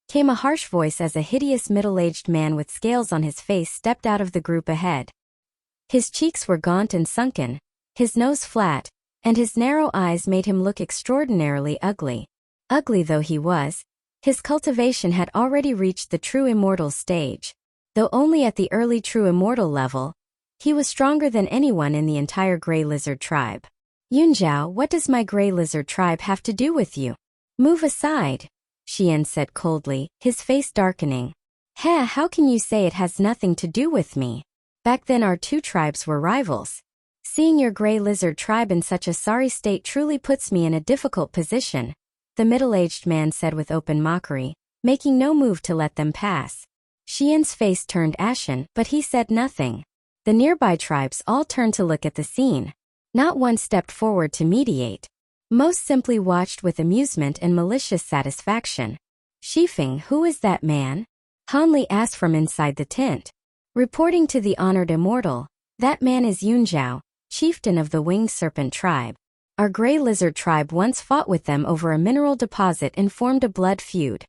Came a harsh voice as a hideous middle-aged man with scales on his face stepped out of the group ahead. His cheeks were gaunt and sunken, his nose flat, and his narrow eyes made him look extraordinarily ugly. Ugly though he was, his cultivation had already reached the true immortal stage. Though only at the early true immortal level, he was stronger than anyone in the entire gray lizard tribe. Yunjiao, what does my gray lizard tribe have to do with you? Move aside, Xian said coldly, his face darkening. How can you say it has nothing to do with me? Back then our two tribes were rivals. Seeing your gray lizard tribe in such a sorry state truly puts me in a difficult position, the middle-aged man said with open mockery, making no move to let them pass. Xian's face turned ashen, but he said nothing. The nearby tribes all turned to look at the scene. Not one stepped forward to mediate. Most simply watched with amusement and malicious satisfaction. Shifeng, who is that man? Han Li asked from inside the tent. Reporting to the honored immortal, that man is Yunjiao, chieftain of the winged serpent tribe. Our gray lizard tribe once fought with them over a mineral deposit and formed a blood feud.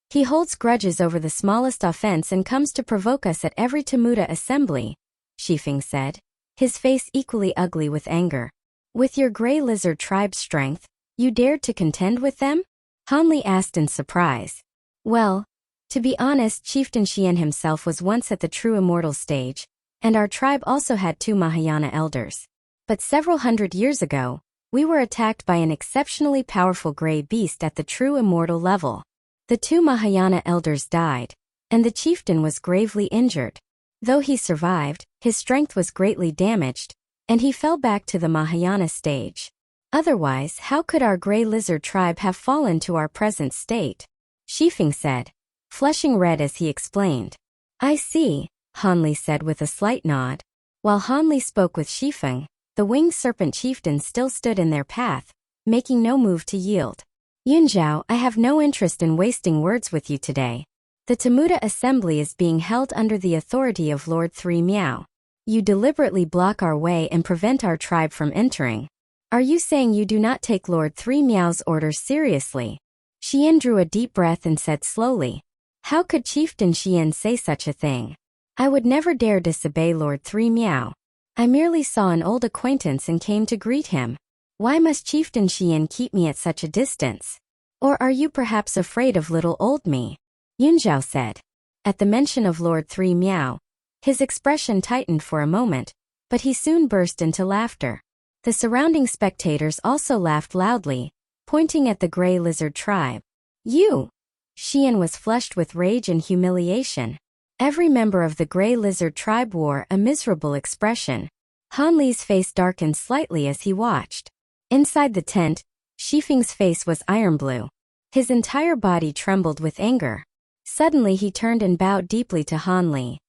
He holds grudges over the smallest offense and comes to provoke us at every Temuda assembly, Shifeng said, his face equally ugly with anger. With your gray lizard tribe's strength, you dared to contend with them? Han Li asked in surprise. Well, to be honest, Chieftain Xian himself was once at the true immortal stage, and our tribe also had 2 Mahayana elders. But several hundred years ago, we were attacked by an exceptionally powerful gray beast at the true immortal level. The 2 Mahayana elders died, and the chieftain was gravely injured. Though he survived, his strength was greatly damaged, and he fell back to the Mahayana stage. Otherwise, how could our gray lizard tribe have fallen to our present state? Shifeng said, flushing red as he explained. I see, Han Li said with a slight nod. While Han Li spoke with Shifeng, the winged serpent chieftain still stood in their path, making no move to yield. Yunjiao, I have no interest in wasting words with you today. The Temuda assembly is being held under the authority of Lord 3 Miao. You deliberately block our way and prevent our tribe from entering. Are you saying you do not take Lord 3 Miao's orders seriously? Xian drew a deep breath and said slowly. How could Chieftain Xian say such a thing? I would never dare disobey Lord 3 Miao. I merely saw an old acquaintance and came to greet him. Why must Chieftain Xian keep me at such a distance? Or are you perhaps afraid of little old me? Yunjiao said. At the mention of Lord 3 Miao, his expression tightened for a moment, but he soon burst into laughter. The surrounding spectators also laughed loudly, pointing at the gray lizard tribe. You! Xian was flushed with rage and humiliation. Every member of the gray lizard tribe wore a miserable expression. Han Li's face darkened slightly as he watched. Inside the tent, Shifeng's face was iron blue. His entire body trembled with anger. Suddenly he turned and bowed deeply to Han Li.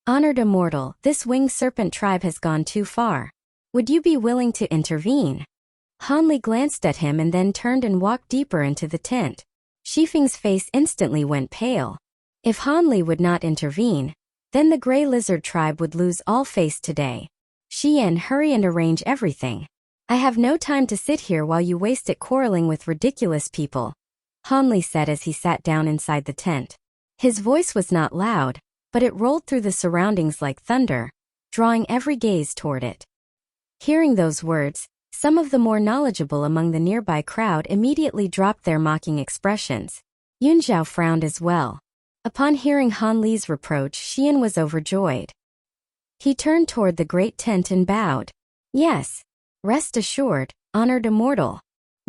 Honored immortal, this winged serpent tribe has gone too far. Would you be willing to intervene? Han Li glanced at him and then turned and walked deeper into the tent. Shifeng's face instantly went pale. If Han Li would not intervene, then the gray lizard tribe would lose all face today. Xian, hurry and arrange everything. I have no time to sit here while you waste it quarreling with ridiculous people, Han Li said as he sat down inside the tent. His voice was not loud, but it rolled through the surroundings like thunder, drawing every gaze toward it. Hearing those words, some of the more knowledgeable among the nearby crowd immediately dropped their mocking expressions. Yunjiao frowned as well. Upon hearing Han Li's reproach, Xian was overjoyed. He turned toward the great tent and bowed. Yes. Rest assured, honored immortal.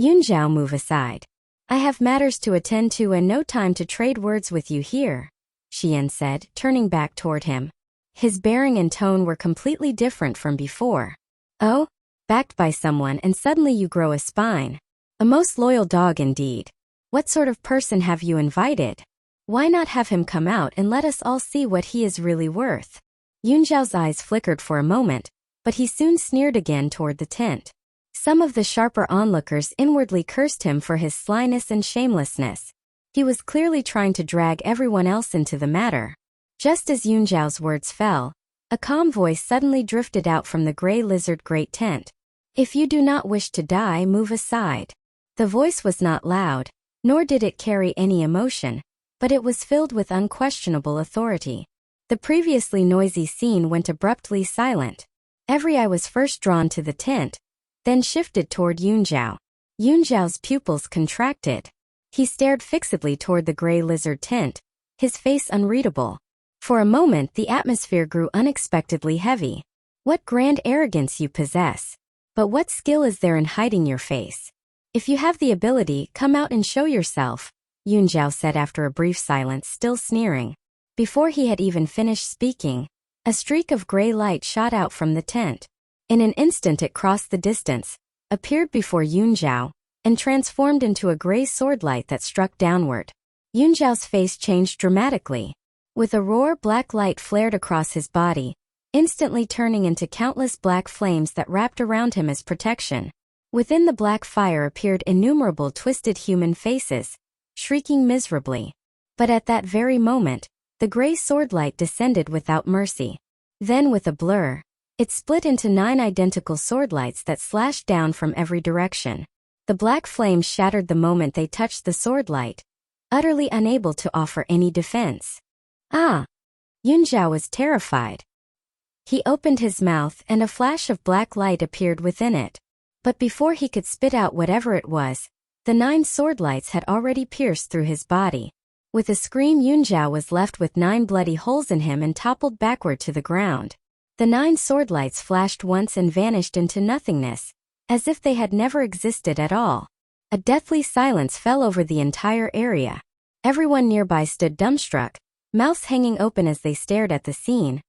Yunjiao, move aside. I have matters to attend to and no time to trade words with you here, Xian said, turning back toward him. His bearing and tone were completely different from before. Oh? backed by someone, and suddenly you grow a spine. A most loyal dog indeed. What sort of person have you invited? Why not have him come out and let us all see what he is really worth? Yunzhao's eyes flickered for a moment, but he soon sneered again toward the tent. Some of the sharper onlookers inwardly cursed him for his slyness and shamelessness. He was clearly trying to drag everyone else into the matter. Just as Yunzhao's words fell, a calm voice suddenly drifted out from the gray lizard great tent. If you do not wish to die, move aside. The voice was not loud, nor did it carry any emotion, but it was filled with unquestionable authority. The previously noisy scene went abruptly silent. Every eye was first drawn to the tent, then shifted toward Yunzhao. Yunzhao's pupils contracted. He stared fixedly toward the gray lizard tent, his face unreadable. For a moment the atmosphere grew unexpectedly heavy. What grand arrogance you possess! But what skill is there in hiding your face? If you have the ability, come out and show yourself, Yunzhao said after a brief silence, still sneering. Before he had even finished speaking, a streak of gray light shot out from the tent. In an instant it crossed the distance, appeared before Yunzhao, and transformed into a gray swordlight that struck downward. Yunzhao's face changed dramatically. With a roar, black light flared across his body, instantly turning into countless black flames that wrapped around him as protection. Within the black fire appeared innumerable twisted human faces, shrieking miserably. But at that very moment, the gray swordlight descended without mercy. Then with a blur, it split into 9 identical swordlights that slashed down from every direction. The black flames shattered the moment they touched the swordlight, utterly unable to offer any defense. Ah! Yunzhao was terrified. He opened his mouth and a flash of black light appeared within it. But before he could spit out whatever it was, the 9 swordlights had already pierced through his body. With a scream, Yunzhao was left with 9 bloody holes in him and toppled backward to the ground. The 9 swordlights flashed once and vanished into nothingness, as if they had never existed at all. A deathly silence fell over the entire area. Everyone nearby stood dumbstruck, mouths hanging open as they stared at the scene,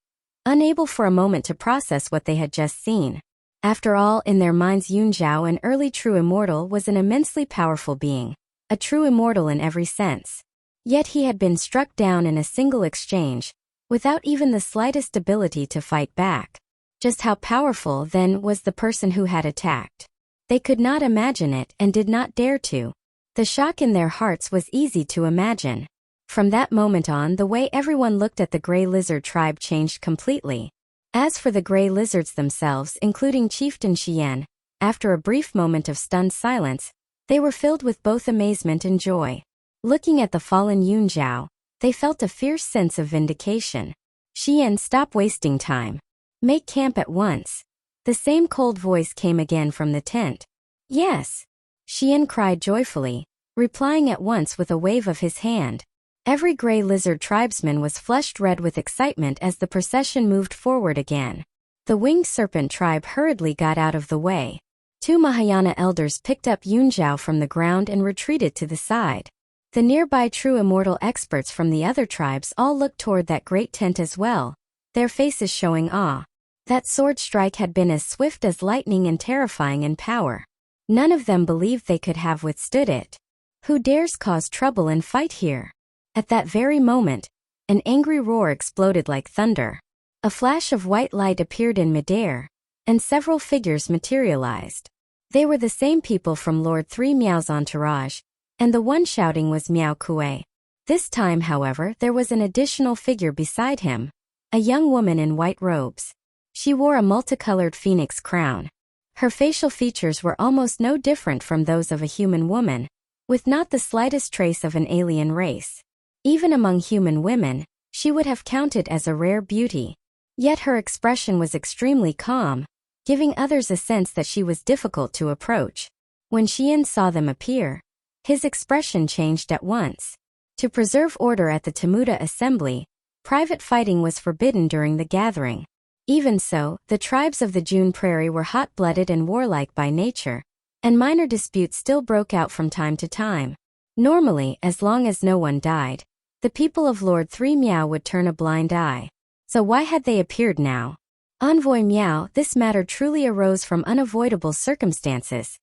unable for a moment to process what they had just seen. After all, in their minds, Yunzhao, an early true immortal, was an immensely powerful being, a true immortal in every sense. Yet he had been struck down in a single exchange, without even the slightest ability to fight back. Just how powerful, then, was the person who had attacked? They could not imagine it and did not dare to. The shock in their hearts was easy to imagine. From that moment on, the way everyone looked at the Grey Lizard tribe changed completely. As for the Grey Lizards themselves, including Chieftain Xian, after a brief moment of stunned silence, they were filled with both amazement and joy. Looking at the fallen Yunzhao, they felt a fierce sense of vindication. Xian, stop wasting time. Make camp at once. The same cold voice came again from the tent. Yes. Xian cried joyfully, replying at once with a wave of his hand. Every Grey Lizard tribesman was flushed red with excitement as the procession moved forward again. The Winged Serpent tribe hurriedly got out of the way. 2 Mahayana elders picked up Yunzhao from the ground and retreated to the side. The nearby true immortal experts from the other tribes all looked toward that great tent as well, their faces showing awe. That sword strike had been as swift as lightning and terrifying in power. None of them believed they could have withstood it. Who dares cause trouble and fight here? At that very moment, an angry roar exploded like thunder. A flash of white light appeared in midair, and several figures materialized. They were the same people from Lord Three Miao's entourage, and the one shouting was Miao Kuei. This time, however, there was an additional figure beside him, a young woman in white robes. She wore a multicolored phoenix crown. Her facial features were almost no different from those of a human woman, with not the slightest trace of an alien race. Even among human women, she would have counted as a rare beauty. Yet her expression was extremely calm, giving others a sense that she was difficult to approach. When Xian saw them appear, his expression changed at once. To preserve order at the Temuda assembly, private fighting was forbidden during the gathering. Even so, the tribes of the June Prairie were hot-blooded and warlike by nature, and minor disputes still broke out from time to time. Normally, as long as no one died, the people of Lord Three Miao would turn a blind eye. So why had they appeared now? Envoy Miao, this matter truly arose from unavoidable circumstances.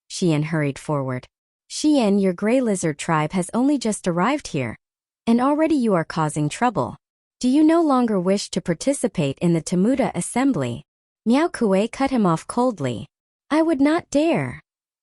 Xian hurried forward. Xian, your gray lizard tribe has only just arrived here. And already you are causing trouble. Do you no longer wish to participate in the Temuda assembly? Miao Kuei cut him off coldly. I would not dare.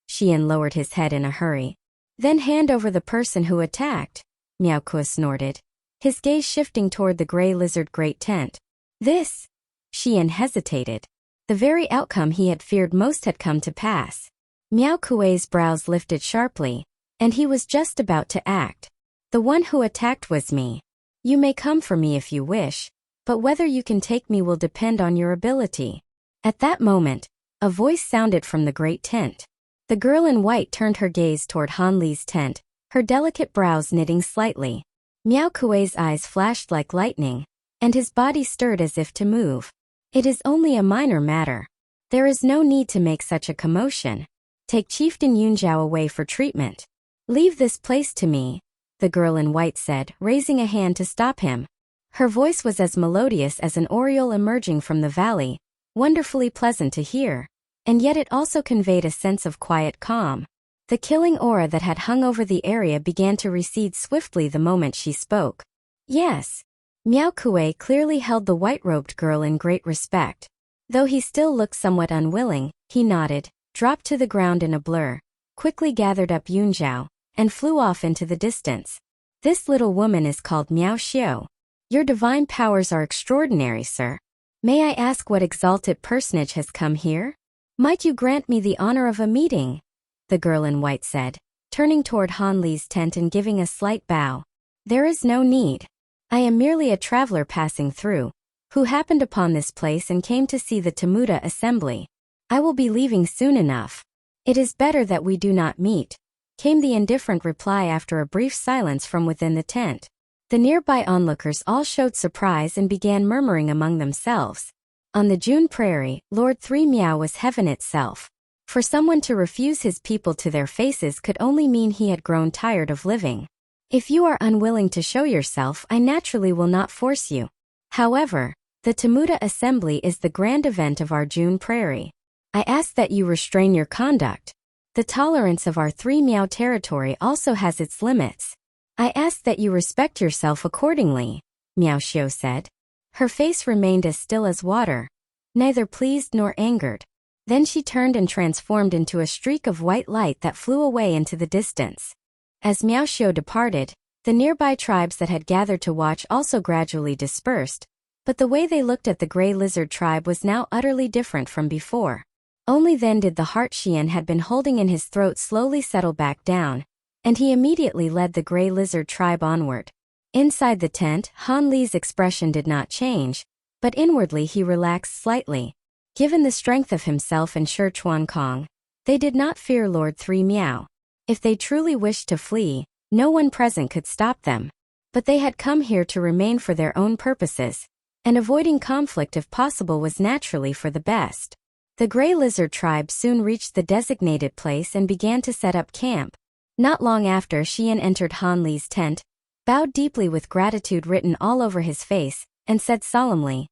Xian lowered his head in a hurry. Then hand over the person who attacked. Miao Kuei snorted, his gaze shifting toward the gray lizard great tent. This? Xian hesitated. The very outcome he had feared most had come to pass. Miao Kuei's brows lifted sharply, and he was just about to act. The one who attacked was me. You may come for me if you wish, but whether you can take me will depend on your ability. At that moment, a voice sounded from the great tent. The girl in white turned her gaze toward Han Li's tent, her delicate brows knitting slightly. Miao Kuei's eyes flashed like lightning, and his body stirred as if to move. It is only a minor matter. There is no need to make such a commotion. Take Chieftain Yunjiao away for treatment. Leave this place to me, the girl in white said, raising a hand to stop him. Her voice was as melodious as an oriole emerging from the valley, wonderfully pleasant to hear, and yet it also conveyed a sense of quiet calm. The killing aura that had hung over the area began to recede swiftly the moment she spoke. Yes. Miao Kuei clearly held the white-robed girl in great respect. Though he still looked somewhat unwilling, he nodded, dropped to the ground in a blur, quickly gathered up Yunjiao, and flew off into the distance. This little woman is called Miao Xiao. Your divine powers are extraordinary, sir. May I ask what exalted personage has come here? Might you grant me the honor of a meeting? The girl in white said, turning toward Han Li's tent and giving a slight bow. There is no need. I am merely a traveler passing through, who happened upon this place and came to see the Temuda assembly. I will be leaving soon enough. It is better that we do not meet, came the indifferent reply after a brief silence from within the tent. The nearby onlookers all showed surprise and began murmuring among themselves. On the June prairie, Lord Three Miao was heaven itself. For someone to refuse his people to their faces could only mean he had grown tired of living. If you are unwilling to show yourself, I naturally will not force you. However, the Temuda assembly is the grand event of our June prairie. I ask that you restrain your conduct. The tolerance of our Three Miao territory also has its limits. I ask that you respect yourself accordingly, Miao Xiao said. Her face remained as still as water, neither pleased nor angered. Then she turned and transformed into a streak of white light that flew away into the distance. As Miao Xiao departed, the nearby tribes that had gathered to watch also gradually dispersed, but the way they looked at the gray lizard tribe was now utterly different from before. Only then did the heart Xian had been holding in his throat slowly settle back down, and he immediately led the gray lizard tribe onward. Inside the tent, Han Li's expression did not change, but inwardly he relaxed slightly. Given the strength of himself and Shi Chuan Kong, they did not fear Lord Three Miao. If they truly wished to flee, no one present could stop them. But they had come here to remain for their own purposes, and avoiding conflict if possible was naturally for the best. The gray lizard tribe soon reached the designated place and began to set up camp. Not long after, Xian entered Han Li's tent, bowed deeply with gratitude written all over his face, and said solemnly,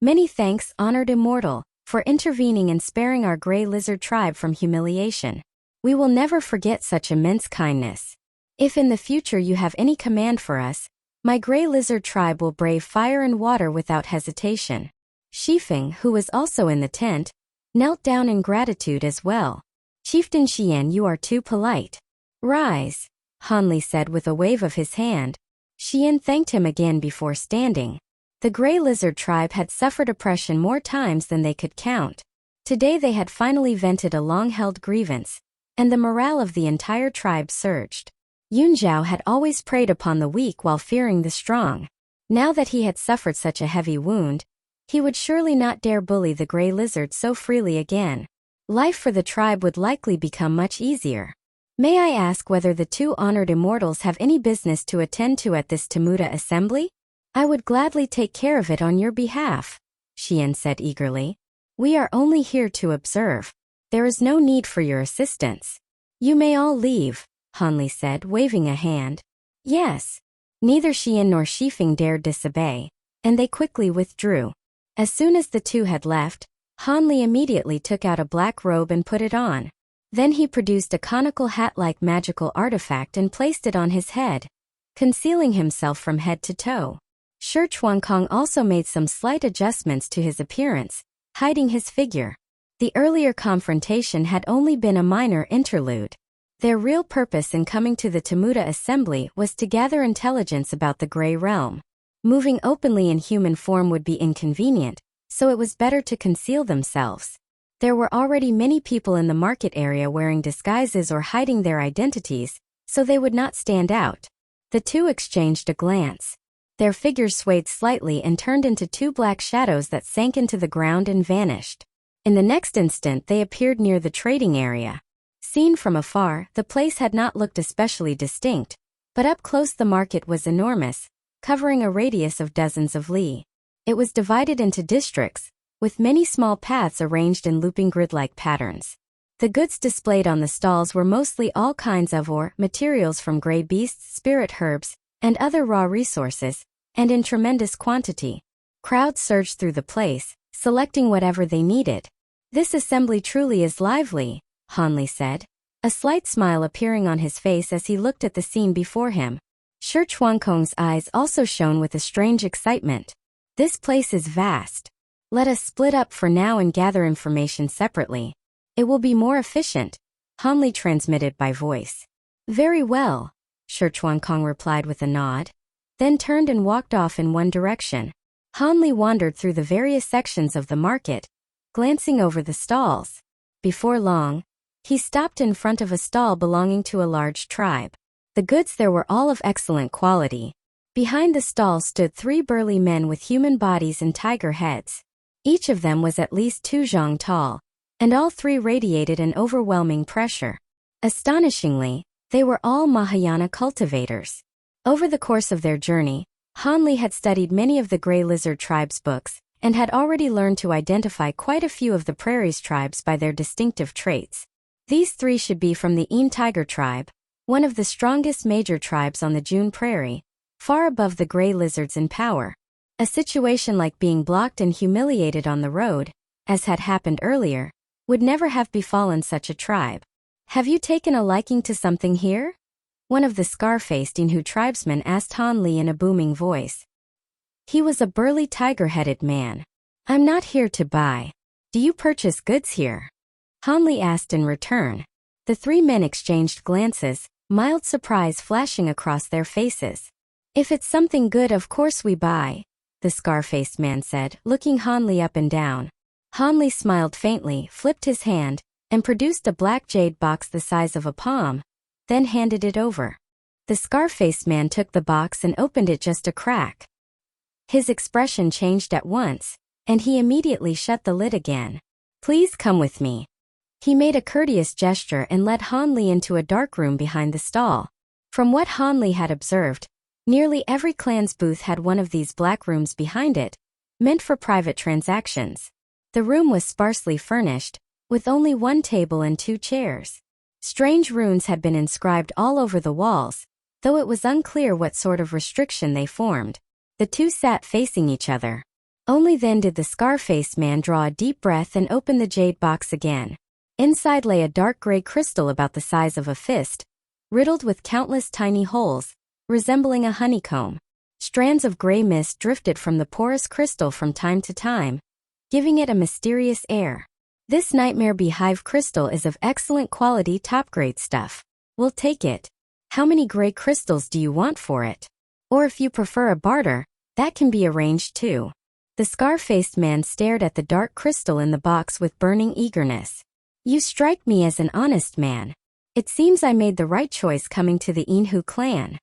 "Many thanks, honored immortal, for intervening and sparing our gray lizard tribe from humiliation. We will never forget such immense kindness. If in the future you have any command for us, my gray lizard tribe will brave fire and water without hesitation." Shifeng, who was also in the tent, knelt down in gratitude as well. "Chieftain Xian, you are too polite. Rise," Han Li said with a wave of his hand. Xian thanked him again before standing. The gray lizard tribe had suffered oppression more times than they could count. Today they had finally vented a long-held grievance, and the morale of the entire tribe surged. Yunjiao had always preyed upon the weak while fearing the strong. Now that he had suffered such a heavy wound, he would surely not dare bully the gray lizard so freely again. Life for the tribe would likely become much easier. "May I ask whether the two honored immortals have any business to attend to at this Temuda assembly? I would gladly take care of it on your behalf," Xian said eagerly. "We are only here to observe. There is no need for your assistance. You may all leave," Han Li said, waving a hand. "Yes." Neither Xian nor Shifeng dared disobey, and they quickly withdrew. As soon as the two had left, Hanli immediately took out a black robe and put it on. Then he produced a conical hat-like magical artifact and placed it on his head, concealing himself from head to toe. Shi Chuankong also made some slight adjustments to his appearance, hiding his figure. The earlier confrontation had only been a minor interlude. Their real purpose in coming to the Temuda assembly was to gather intelligence about the Grey Realm. Moving openly in human form would be inconvenient, so it was better to conceal themselves. There were already many people in the market area wearing disguises or hiding their identities, so they would not stand out. The two exchanged a glance. Their figures swayed slightly and turned into two black shadows that sank into the ground and vanished. In the next instant they appeared near the trading area. Seen from afar, the place had not looked especially distinct, but up close the market was enormous, covering a radius of dozens of li. It was divided into districts, with many small paths arranged in looping grid-like patterns. The goods displayed on the stalls were mostly all kinds of materials from gray beasts, spirit herbs, and other raw resources, and in tremendous quantity. Crowds surged through the place, selecting whatever they needed. "This assembly truly is lively," Hanli said, a slight smile appearing on his face as he looked at the scene before him. Shi Chuankong's eyes also shone with a strange excitement. "This place is vast. Let us split up for now and gather information separately. It will be more efficient," Hanli transmitted by voice. "Very well," Shi Chuankong replied with a nod, then turned and walked off in one direction. Hanli wandered through the various sections of the market, glancing over the stalls. Before long, he stopped in front of a stall belonging to a large tribe. The goods there were all of excellent quality. Behind the stall stood three burly men with human bodies and tiger heads. Each of them was at least 2 zhang tall, and all three radiated an overwhelming pressure. Astonishingly, they were all Mahayana cultivators. Over the course of their journey, Hanli had studied many of the Grey Lizard tribe's books, and had already learned to identify quite a few of the Prairies tribes by their distinctive traits. These three should be from the Yin Tiger tribe, one of the strongest major tribes on the June Prairie, far above the Grey Lizards in power. A situation like being blocked and humiliated on the road, as had happened earlier, would never have befallen such a tribe. "Have you taken a liking to something here?" one of the scar-faced Inhu tribesmen asked Hanli in a booming voice. He was a burly tiger-headed man. "I'm not here to buy. Do you purchase goods here?" Hanli asked in return. The three men exchanged glances, mild surprise flashing across their faces. "If it's something good, of course we buy," the scar-faced man said, looking Hanli up and down. Hanli smiled faintly, flipped his hand, and produced a black jade box the size of a palm, then handed it over. The scar-faced man took the box and opened it just a crack. His expression changed at once, and he immediately shut the lid again. "Please come with me." He made a courteous gesture and led Hanli into a dark room behind the stall. From what Hanli had observed, nearly every clan's booth had one of these black rooms behind it, meant for private transactions. The room was sparsely furnished, with only one table and 2 chairs. Strange runes had been inscribed all over the walls, though it was unclear what sort of restriction they formed. The two sat facing each other. Only then did the scar-faced man draw a deep breath and open the jade box again. Inside lay a dark gray crystal about the size of a fist, riddled with countless tiny holes, resembling a honeycomb. Strands of gray mist drifted from the porous crystal from time to time, giving it a mysterious air. "This nightmare beehive crystal is of excellent quality, top-grade stuff. We'll take it. How many gray crystals do you want for it? Or if you prefer a barter, that can be arranged too." The scar-faced man stared at the dark crystal in the box with burning eagerness. "You strike me as an honest man. It seems I made the right choice coming to the Inhu clan."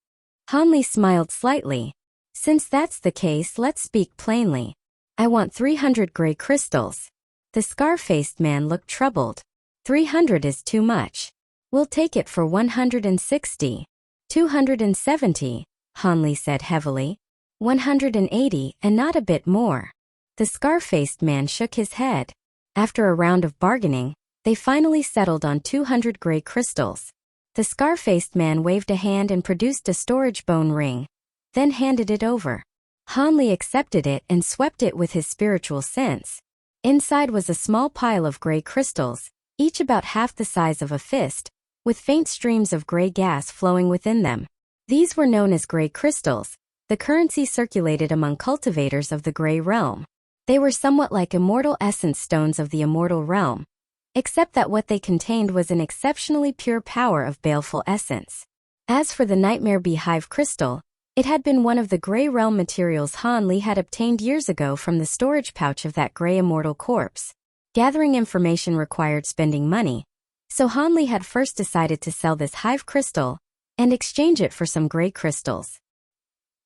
Hanli smiled slightly. "Since that's the case, let's speak plainly. I want 300 gray crystals." The scar-faced man looked troubled. 300 is too much. We'll take it for 160. 270, Hanli said heavily. 180 and not a bit more. The scar-faced man shook his head. After a round of bargaining, they finally settled on 200 gray crystals. The scar-faced man waved a hand and produced a storage bone ring, then handed it over. Hanli accepted it and swept it with his spiritual sense. Inside was a small pile of gray crystals, each about half the size of a fist, with faint streams of gray gas flowing within them. These were known as gray crystals, the currency circulated among cultivators of the gray realm. They were somewhat like immortal essence stones of the immortal realm, except that what they contained was an exceptionally pure power of baleful essence. As for the nightmare beehive crystal, it had been one of the gray realm materials Hanli had obtained years ago from the storage pouch of that gray immortal corpse. Gathering information required spending money, so Hanli had first decided to sell this hive crystal and exchange it for some gray crystals.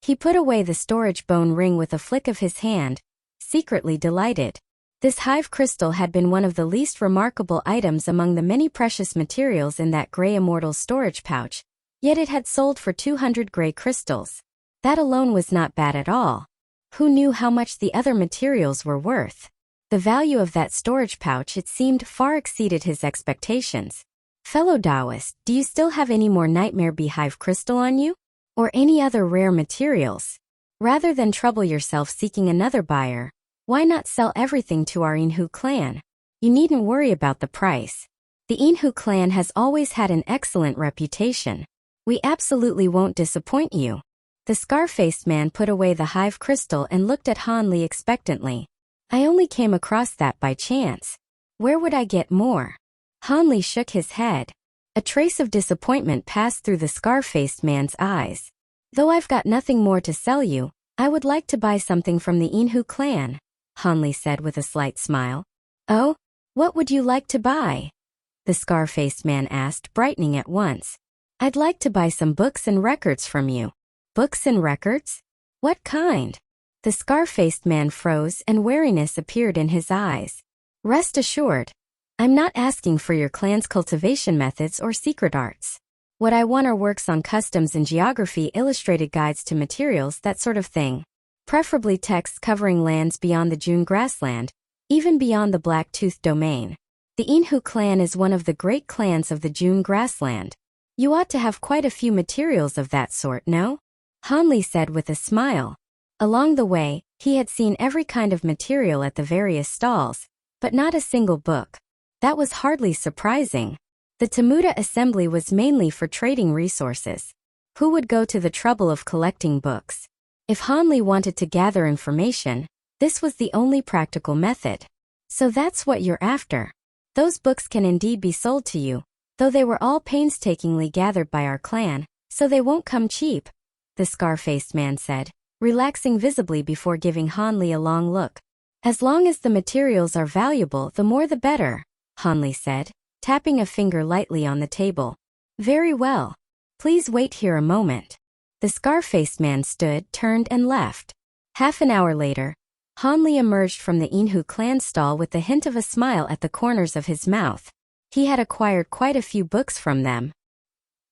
He put away the storage bone ring with a flick of his hand, secretly delighted. This hive crystal had been one of the least remarkable items among the many precious materials in that gray immortal storage pouch, yet it had sold for 200 gray crystals. That alone was not bad at all. Who knew how much the other materials were worth? The value of that storage pouch, it seemed, far exceeded his expectations. Fellow Taoist, do you still have any more nightmare beehive crystal on you? Or any other rare materials? Rather than trouble yourself seeking another buyer, why not sell everything to our Inhu clan? You needn't worry about the price. The Inhu clan has always had an excellent reputation. We absolutely won't disappoint you. The scar-faced man put away the hive crystal and looked at Hanli expectantly. I only came across that by chance. Where would I get more? Hanli shook his head. A trace of disappointment passed through the scar-faced man's eyes. Though I've got nothing more to sell you, I would like to buy something from the Inhu clan, Hanli said with a slight smile. Oh? What would you like to buy? The scar-faced man asked, brightening at once. I'd like to buy some books and records from you. Books and records? What kind? The scar-faced man froze and wariness appeared in his eyes. Rest assured, I'm not asking for your clan's cultivation methods or secret arts. What I want are works on customs and geography, illustrated guides to materials, that sort of thing. Preferably texts covering lands beyond the June grassland, even beyond the Black-Tooth domain. The Inhu clan is one of the great clans of the June grassland. You ought to have quite a few materials of that sort, no? Hanli said with a smile. Along the way, he had seen every kind of material at the various stalls, but not a single book. That was hardly surprising. The Temuta assembly was mainly for trading resources. Who would go to the trouble of collecting books? If Hanli wanted to gather information, this was the only practical method. So that's what you're after. Those books can indeed be sold to you, though they were all painstakingly gathered by our clan, so they won't come cheap, the scar-faced man said, relaxing visibly before giving Hanli a long look. As long as the materials are valuable, the more the better, Hanli said, tapping a finger lightly on the table. Very well. Please wait here a moment. The scar-faced man stood, turned and left. Half an hour later, Hanli emerged from the Inhu clan stall with the hint of a smile at the corners of his mouth. He had acquired quite a few books from them.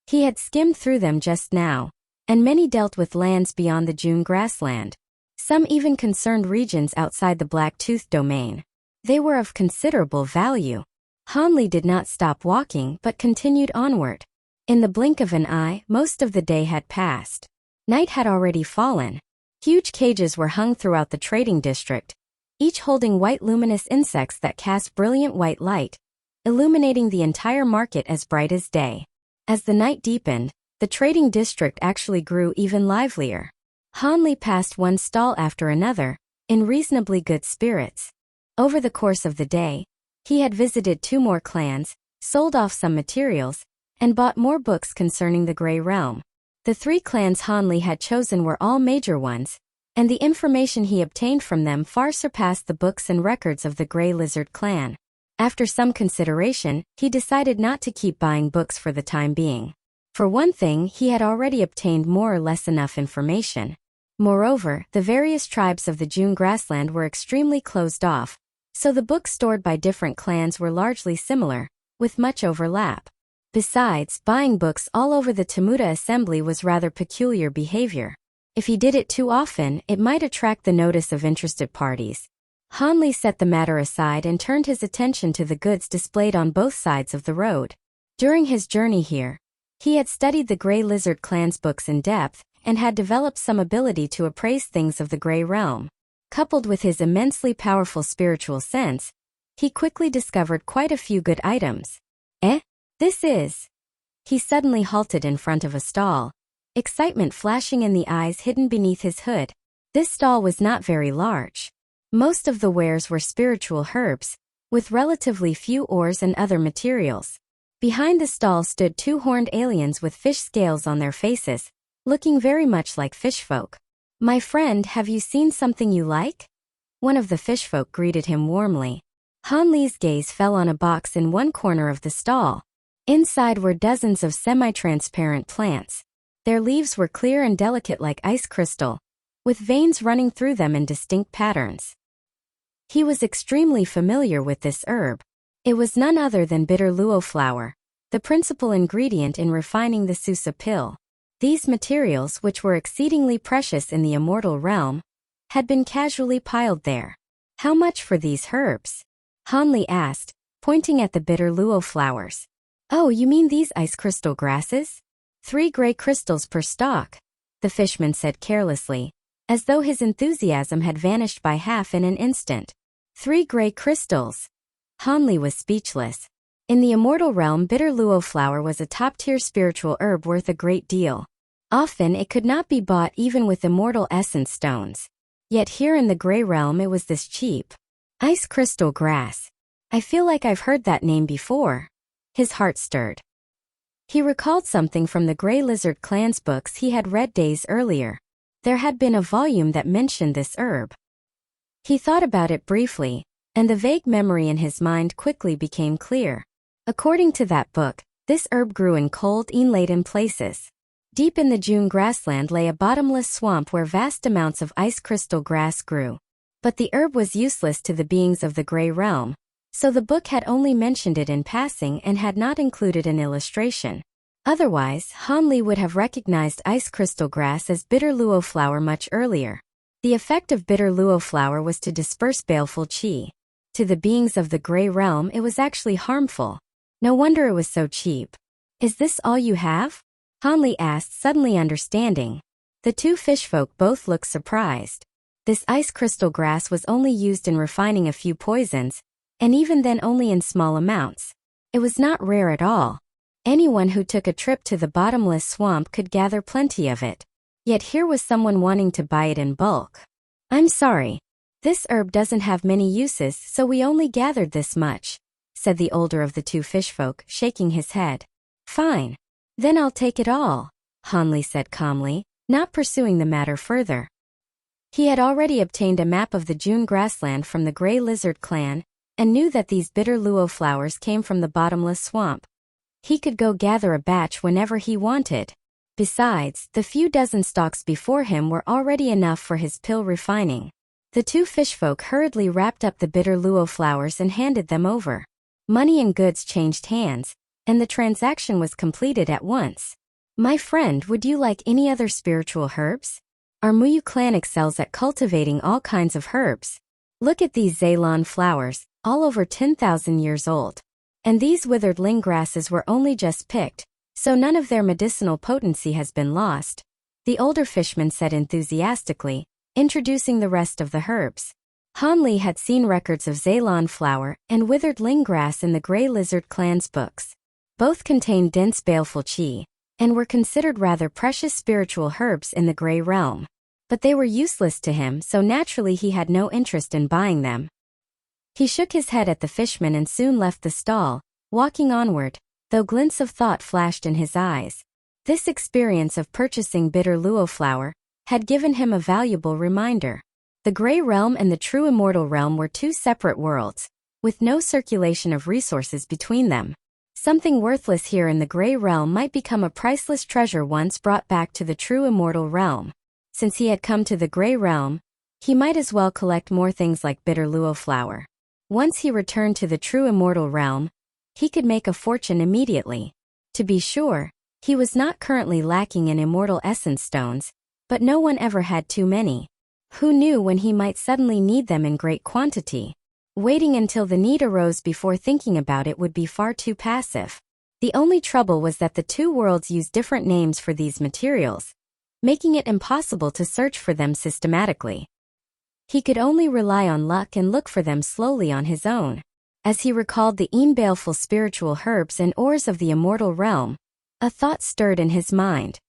He had skimmed through them just now, and many dealt with lands beyond the June grassland. Some even concerned regions outside the Black-Tooth domain. They were of considerable value. Hanli did not stop walking but continued onward. In the blink of an eye, most of the day had passed. Night had already fallen. Huge cages were hung throughout the trading district, each holding white luminous insects that cast brilliant white light, illuminating the entire market as bright as day. As the night deepened, the trading district actually grew even livelier. Hanli passed one stall after another, in reasonably good spirits. Over the course of the day, he had visited 2 more clans, sold off some materials, and bought more books concerning the Grey Realm. The 3 clans Hanli had chosen were all major ones, and the information he obtained from them far surpassed the books and records of the Grey Lizard clan. After some consideration, he decided not to keep buying books for the time being. For one thing, he had already obtained more or less enough information. Moreover, the various tribes of the June grassland were extremely closed off, so the books stored by different clans were largely similar, with much overlap. Besides, buying books all over the Temuta assembly was rather peculiar behavior. If he did it too often, it might attract the notice of interested parties. Hanli set the matter aside and turned his attention to the goods displayed on both sides of the road. During his journey here, he had studied the Grey Lizard clan's books in depth, and had developed some ability to appraise things of the gray realm. Coupled with his immensely powerful spiritual sense, he quickly discovered quite a few good items. This is... He suddenly halted in front of a stall, excitement flashing in the eyes hidden beneath his hood. This stall was not very large. Most of the wares were spiritual herbs, with relatively few ores and other materials. Behind the stall stood two horned aliens with fish scales on their faces, looking very much like fishfolk. "My friend, have you seen something you like?" One of the fishfolk greeted him warmly. Han Li's gaze fell on a box in one corner of the stall. Inside were dozens of semi-transparent plants. Their leaves were clear and delicate like ice crystal, with veins running through them in distinct patterns. He was extremely familiar with this herb. It was none other than bitter luo flower, the principal ingredient in refining the Susa pill. These materials, which were exceedingly precious in the Immortal Realm, had been casually piled there. "How much for these herbs?" Han Li asked, pointing at the bitter luo flowers. "Oh, you mean these ice crystal grasses? 3 gray crystals per stalk," the fishman said carelessly, as though his enthusiasm had vanished by half in an instant. 3 gray crystals. Han Li was speechless. In the Immortal Realm, bitter luo flower was a top-tier spiritual herb worth a great deal. Often it could not be bought even with Immortal Essence Stones. Yet here in the Gray Realm it was this cheap. Ice crystal grass. I feel like I've heard that name before. His heart stirred. He recalled something from the Grey Lizard Clan's books he had read days earlier. There had been a volume that mentioned this herb. He thought about it briefly, and the vague memory in his mind quickly became clear. According to that book, this herb grew in cold, inladen places. Deep in the June grassland lay a bottomless swamp where vast amounts of ice crystal grass grew. But the herb was useless to the beings of the Grey Realm, so the book had only mentioned it in passing and had not included an illustration. Otherwise, Han Li would have recognized ice crystal grass as bitter luo flower much earlier. The effect of bitter luo flower was to disperse baleful qi. To the beings of the Grey Realm it was actually harmful. No wonder it was so cheap. "Is this all you have?" Han Li asked, suddenly understanding. The two fishfolk both looked surprised. This ice crystal grass was only used in refining a few poisons, and even then only in small amounts. It was not rare at all. Anyone who took a trip to the bottomless swamp could gather plenty of it. Yet here was someone wanting to buy it in bulk. "I'm sorry. This herb doesn't have many uses, so we only gathered this much," said the older of the two fishfolk, shaking his head. "Fine. Then I'll take it all," Han Li said calmly, not pursuing the matter further. He had already obtained a map of the June grassland from the Grey Lizard clan, and knew that these bitter luo flowers came from the bottomless swamp. He could go gather a batch whenever he wanted. Besides, the few dozen stalks before him were already enough for his pill refining. The two fishfolk hurriedly wrapped up the bitter luo flowers and handed them over. Money and goods changed hands, and the transaction was completed at once. "My friend, would you like any other spiritual herbs? Our Muyu clan excels at cultivating all kinds of herbs. Look at these Ceylon flowers, all over 10,000 years old. And these withered ling grasses were only just picked, so none of their medicinal potency has been lost," the older fishman said enthusiastically, introducing the rest of the herbs. Han Li had seen records of Ceylon flower and withered ling grass in the Grey Lizard clan's books. Both contained dense baleful qi, and were considered rather precious spiritual herbs in the Grey Realm. But they were useless to him, so naturally he had no interest in buying them. He shook his head at the fishman and soon left the stall, walking onward, though glints of thought flashed in his eyes. This experience of purchasing bitter luo flower had given him a valuable reminder. The Grey Realm and the true Immortal Realm were two separate worlds, with no circulation of resources between them. Something worthless here in the Grey Realm might become a priceless treasure once brought back to the true Immortal Realm. Since he had come to the Grey Realm, he might as well collect more things like bitter luo flower. Once he returned to the true Immortal Realm, he could make a fortune immediately. To be sure, he was not currently lacking in Immortal Essence Stones, but no one ever had too many. Who knew when he might suddenly need them in great quantity? Waiting until the need arose before thinking about it would be far too passive. The only trouble was that the two worlds used different names for these materials. making it impossible to search for them systematically. He could only rely on luck and look for them slowly on his own. As he recalled the baleful spiritual herbs and ores of the Immortal Realm, a thought stirred in his mind.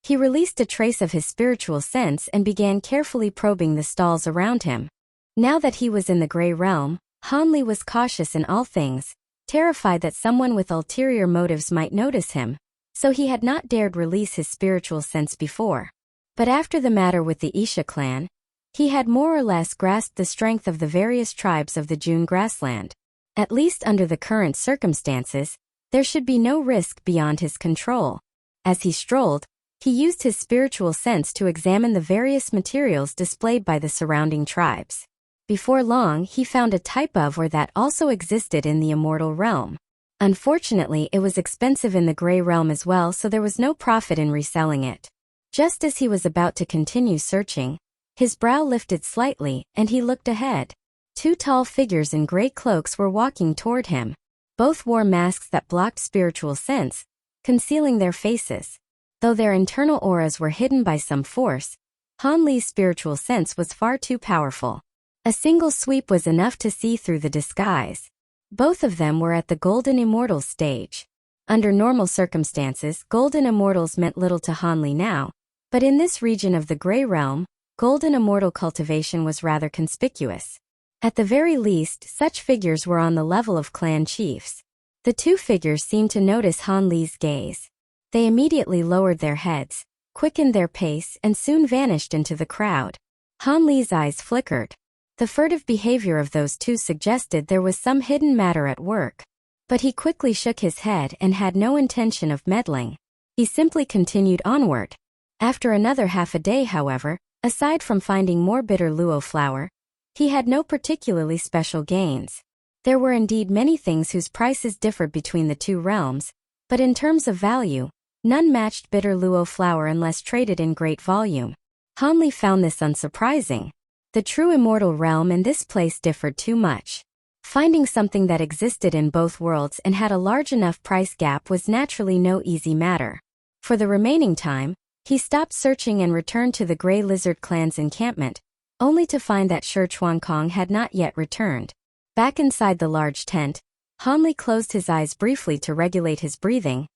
He released a trace of his spiritual sense and began carefully probing the stalls around him. Now that he was in the Grey Realm, Hanli was cautious in all things, terrified that someone with ulterior motives might notice him, so he had not dared release his spiritual sense before. But after the matter with the Isha clan, he had more or less grasped the strength of the various tribes of the June grassland. At least under the current circumstances, there should be no risk beyond his control. As he strolled, he used his spiritual sense to examine the various materials displayed by the surrounding tribes. Before long, he found a type of ore that also existed in the Immortal Realm. Unfortunately, it was expensive in the Grey Realm as well, so there was no profit in reselling it. Just as he was about to continue searching, his brow lifted slightly, and he looked ahead. Two tall figures in gray cloaks were walking toward him. Both wore masks that blocked spiritual sense, concealing their faces. Though their internal auras were hidden by some force, Hanli's spiritual sense was far too powerful. A single sweep was enough to see through the disguise. Both of them were at the Golden Immortals stage. Under normal circumstances, Golden Immortals meant little to Hanli now, but in this region of the Grey Realm, Golden Immortal cultivation was rather conspicuous. At the very least, such figures were on the level of clan chiefs. The two figures seemed to notice Hanli's gaze. They immediately lowered their heads, quickened their pace, and soon vanished into the crowd. Hanli's eyes flickered. The furtive behavior of those two suggested there was some hidden matter at work. But he quickly shook his head and had no intention of meddling. He simply continued onward. After another half a day, however, aside from finding more bitter luo flower, he had no particularly special gains. There were indeed many things whose prices differed between the two realms, but in terms of value, none matched bitter luo flower unless traded in great volume. Hanli found this unsurprising. The true Immortal Realm and this place differed too much. Finding something that existed in both worlds and had a large enough price gap was naturally no easy matter. For the remaining time, he stopped searching and returned to the Grey Lizard clan's encampment, only to find that Shi Chuankong had not yet returned. Back inside the large tent, Hanli closed his eyes briefly to regulate his breathing,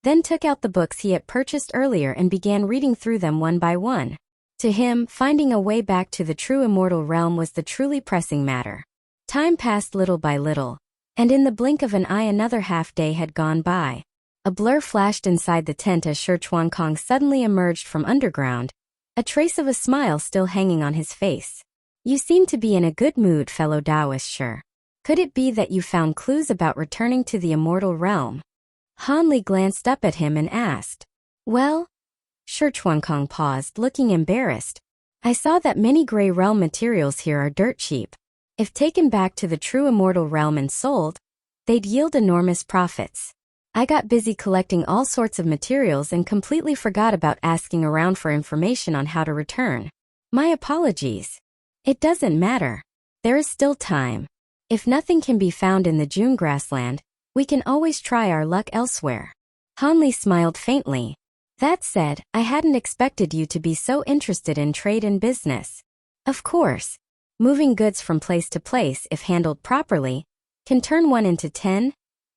then took out the books he had purchased earlier and began reading through them one by one. To him, finding a way back to the true Immortal Realm was the truly pressing matter. Time passed little by little, and in the blink of an eye another half-day had gone by. A blur flashed inside the tent as Shi Chuankong suddenly emerged from underground, a trace of a smile still hanging on his face. "You seem to be in a good mood, fellow Taoist Shi. Could it be that you found clues about returning to the Immortal Realm?" Hanli glanced up at him and asked. "Well?" Shi Chuankong paused, looking embarrassed. "I saw that many Grey Realm materials here are dirt cheap. If taken back to the true Immortal Realm and sold, they'd yield enormous profits. I got busy collecting all sorts of materials and completely forgot about asking around for information on how to return. My apologies." "It doesn't matter. There is still time. If nothing can be found in the June grassland, we can always try our luck elsewhere." Hanli smiled faintly. "That said, I hadn't expected you to be so interested in trade and business. Of course, moving goods from place to place, if handled properly, can turn one into 10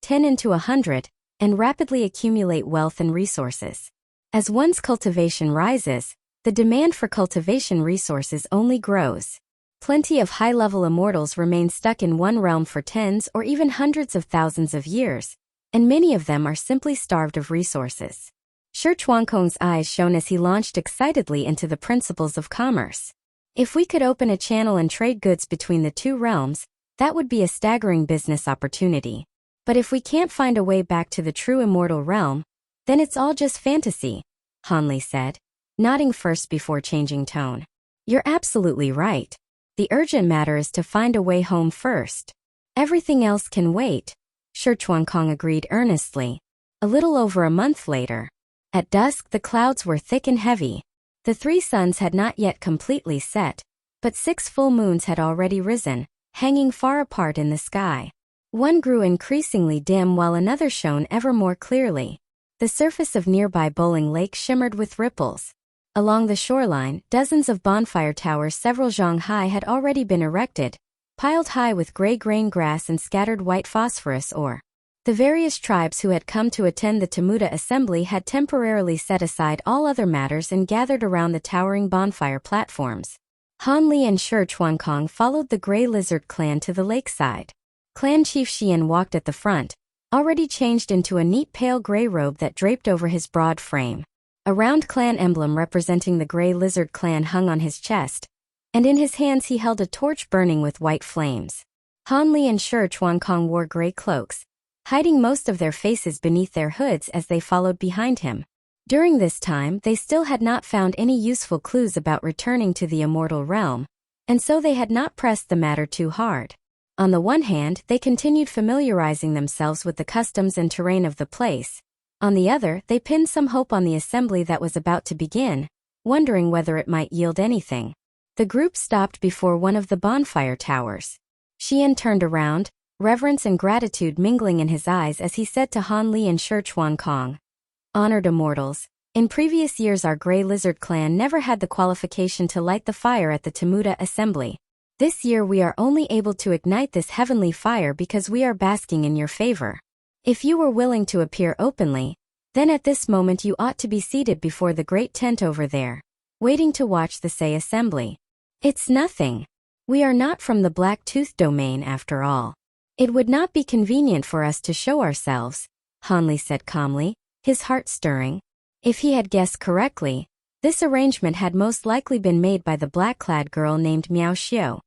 into 100, and rapidly accumulate wealth and resources. As one's cultivation rises, the demand for cultivation resources only grows. Plenty of high-level immortals remain stuck in one realm for tens or even hundreds of thousands of years, and many of them are simply starved of resources." Shi Chuankong's eyes shone as he launched excitedly into the principles of commerce. "If we could open a channel and trade goods between the two realms, that would be a staggering business opportunity. But if we can't find a way back to the true Immortal Realm, then it's all just fantasy," Hanli said, nodding first before changing tone. "You're absolutely right. The urgent matter is to find a way home first. Everything else can wait," Shi Chuankong agreed earnestly. A little over a month later, at dusk the clouds were thick and heavy. The 3 suns had not yet completely set, but 6 full moons had already risen, hanging far apart in the sky. One grew increasingly dim while another shone ever more clearly. The surface of nearby Bowling Lake shimmered with ripples. Along the shoreline, dozens of bonfire towers several zhang high had already been erected, piled high with gray grain grass and scattered white phosphorus ore. The various tribes who had come to attend the Temuda assembly had temporarily set aside all other matters and gathered around the towering bonfire platforms. Han Li and Shi Chuankong followed the Gray Lizard clan to the lakeside. Clan Chief Xian walked at the front, already changed into a neat pale gray robe that draped over his broad frame. A round clan emblem representing the Gray Lizard clan hung on his chest, and in his hands he held a torch burning with white flames. Han Li and Shi Chuankong wore gray cloaks, hiding most of their faces beneath their hoods as they followed behind him. During this time they still had not found any useful clues about returning to the Immortal Realm, and so they had not pressed the matter too hard. On the one hand, they continued familiarizing themselves with the customs and terrain of the place. On the other, they pinned some hope on the assembly that was about to begin, wondering whether it might yield anything. The group stopped before one of the bonfire towers. Xian turned around, reverence and gratitude mingling in his eyes as he said to Han Li and Shi Chuankong, "Honored immortals, in previous years our Gray Lizard clan never had the qualification to light the fire at the Temuda assembly. This year we are only able to ignite this heavenly fire because we are basking in your favor. If you were willing to appear openly, then at this moment you ought to be seated before the great tent over there, waiting to watch the Sei assembly. It's nothing. We are not from the Black Tooth domain after all. It would not be convenient for us to show ourselves," Han Li said calmly, his heart stirring. If he had guessed correctly, this arrangement had most likely been made by the black-clad girl named Miao Xiu.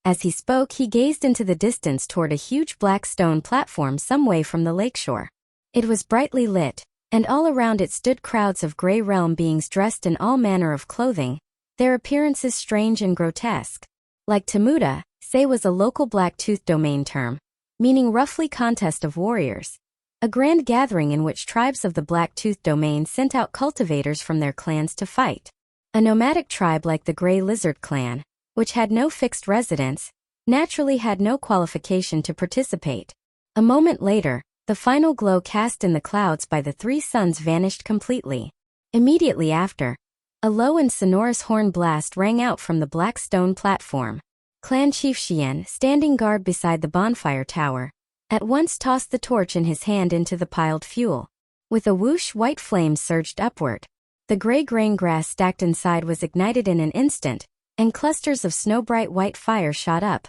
As he spoke, he gazed into the distance toward a huge black stone platform some way from the lakeshore. It was brightly lit, and all around it stood crowds of Gray Realm beings dressed in all manner of clothing, their appearances strange and grotesque. Like Temuda, Sei was a local Black Tooth domain term, meaning roughly contest of warriors. A grand gathering in which tribes of the Black Tooth domain sent out cultivators from their clans to fight. A nomadic tribe like the Gray Lizard clan, which had no fixed residence, naturally had no qualification to participate. A moment later, the final glow cast in the clouds by the three suns vanished completely. Immediately after, a low and sonorous horn blast rang out from the black stone platform. Clan Chief Xian, standing guard beside the bonfire tower, at once tossed the torch in his hand into the piled fuel. With a whoosh, white flames surged upward. The gray grain grass stacked inside was ignited in an instant, and clusters of snow-bright white fire shot up,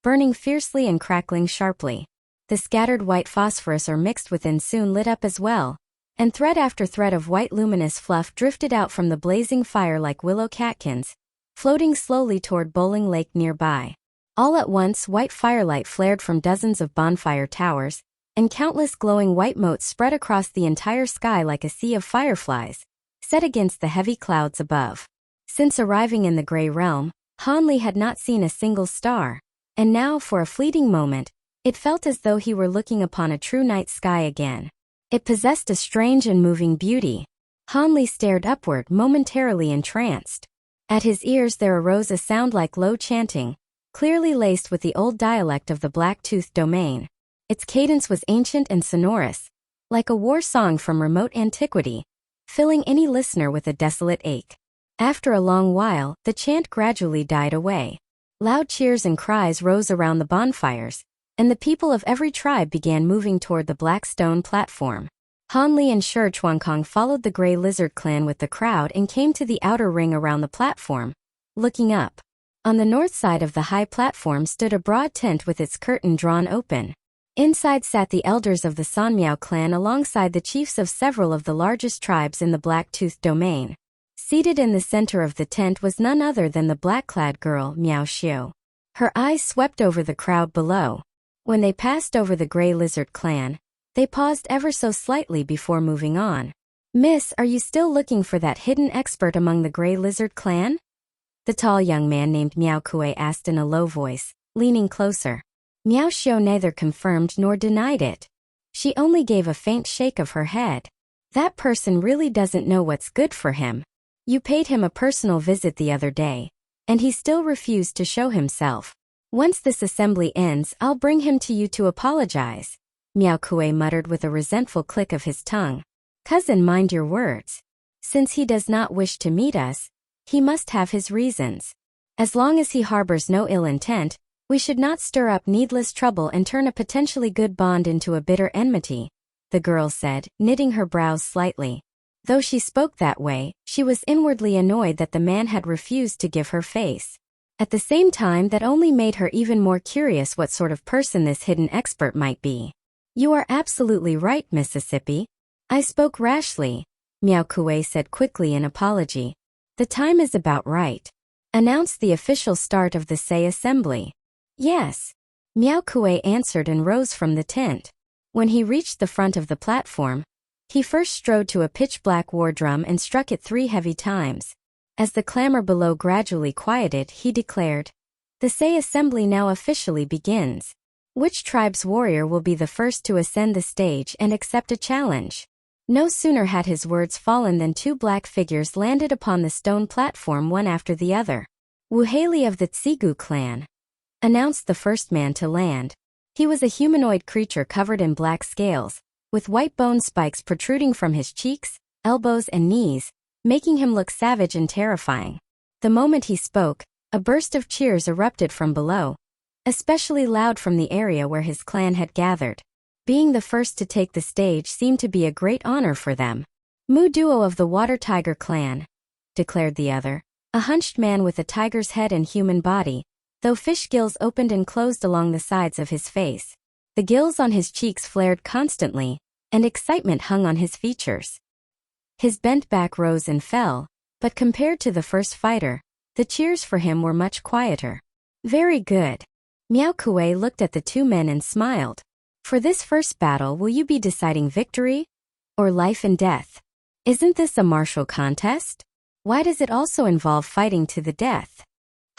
burning fiercely and crackling sharply. The scattered white phosphorus or mixed within soon lit up as well, and thread after thread of white luminous fluff drifted out from the blazing fire like willow catkins, floating slowly toward Bowling Lake nearby. All at once, white firelight flared from dozens of bonfire towers, and countless glowing white motes spread across the entire sky like a sea of fireflies, set against the heavy clouds above. Since arriving in the Gray Realm, Han Li had not seen a single star, and now, for a fleeting moment, it felt as though he were looking upon a true night sky again. It possessed a strange and moving beauty. Han Li stared upward, momentarily entranced. At his ears there arose a sound like low chanting, clearly laced with the old dialect of the Black Tooth domain. Its cadence was ancient and sonorous, like a war song from remote antiquity, filling any listener with a desolate ache. After a long while, the chant gradually died away. Loud cheers and cries rose around the bonfires, and the people of every tribe began moving toward the black stone platform. Han Li and Shi Chuankong followed the Gray Lizard clan with the crowd and came to the outer ring around the platform. Looking up, on the north side of the high platform stood a broad tent with its curtain drawn open. Inside sat the elders of the Sanmiao clan alongside the chiefs of several of the largest tribes in the Black Tooth domain. Seated in the center of the tent was none other than the black-clad girl, Miao Xiu. Her eyes swept over the crowd below. When they passed over the Gray Lizard clan, they paused ever so slightly before moving on. "Miss, are you still looking for that hidden expert among the Gray Lizard clan?" The tall young man named Miao Kue asked in a low voice, leaning closer. Miao Xiu neither confirmed nor denied it. She only gave a faint shake of her head. "That person really doesn't know what's good for him. You paid him a personal visit the other day, and he still refused to show himself. Once this assembly ends, I'll bring him to you to apologize," Miao Kue muttered with a resentful click of his tongue. "Cousin, mind your words." Since he does not wish to meet us, he must have his reasons. As long as he harbors no ill intent, we should not stir up needless trouble and turn a potentially good bond into a bitter enmity, the girl said, knitting her brows slightly. Though she spoke that way, she was inwardly annoyed that the man had refused to give her face. At the same time, that only made her even more curious what sort of person this hidden expert might be. You are absolutely right, Mississippi. I spoke rashly, Miao Kuei said quickly in apology. The time is about right. Announced the official start of the Sei assembly. Yes. Miao Kuei answered and rose from the tent. When he reached the front of the platform, he first strode to a pitch-black war drum and struck it 3 heavy times. As the clamor below gradually quieted, he declared, "The Sei assembly now officially begins. Which tribe's warrior will be the first to ascend the stage and accept a challenge?" No sooner had his words fallen than 2 black figures landed upon the stone platform one after the other. Wu Haley of the Tsigu clan, announced the first man to land. He was a humanoid creature covered in black scales, with white bone spikes protruding from his cheeks, elbows and knees, making him look savage and terrifying. The moment he spoke, a burst of cheers erupted from below, especially loud from the area where his clan had gathered. Being the first to take the stage seemed to be a great honor for them. Mu Duo of the Water Tiger clan, declared the other, a hunched man with a tiger's head and human body, though fish gills opened and closed along the sides of his face. The gills on his cheeks flared constantly, and excitement hung on his features. His bent back rose and fell, but compared to the first fighter, the cheers for him were much quieter. Very good. Miao Kuei looked at the 2 men and smiled. For this first battle, will you be deciding victory? Or life and death? Isn't this a martial contest? Why does it also involve fighting to the death?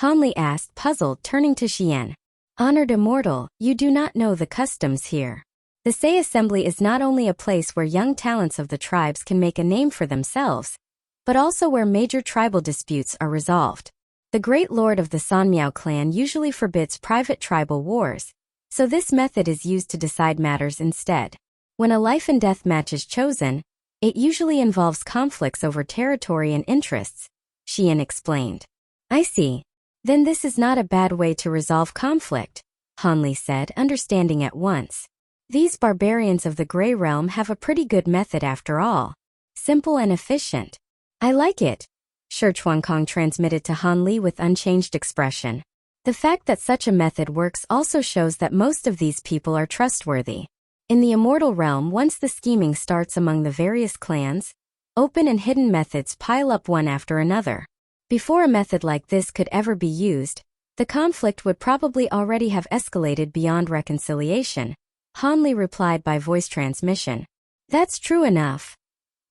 Hanli asked, puzzled, turning to Xian. Honored immortal, you do not know the customs here. The Sei assembly is not only a place where young talents of the tribes can make a name for themselves, but also where major tribal disputes are resolved. The great lord of the Sanmiao clan usually forbids private tribal wars, so this method is used to decide matters instead. When a life and death match is chosen, it usually involves conflicts over territory and interests, Xian explained. I see. Then this is not a bad way to resolve conflict, Hanli said, understanding at once. These barbarians of the Grey Realm have a pretty good method after all. Simple and efficient. I like it, Shi Chuankong transmitted to Hanli with unchanged expression. The fact that such a method works also shows that most of these people are trustworthy. In the Immortal Realm, once the scheming starts among the various clans, open and hidden methods pile up one after another. Before a method like this could ever be used, the conflict would probably already have escalated beyond reconciliation, Hanli replied by voice transmission. That's true enough,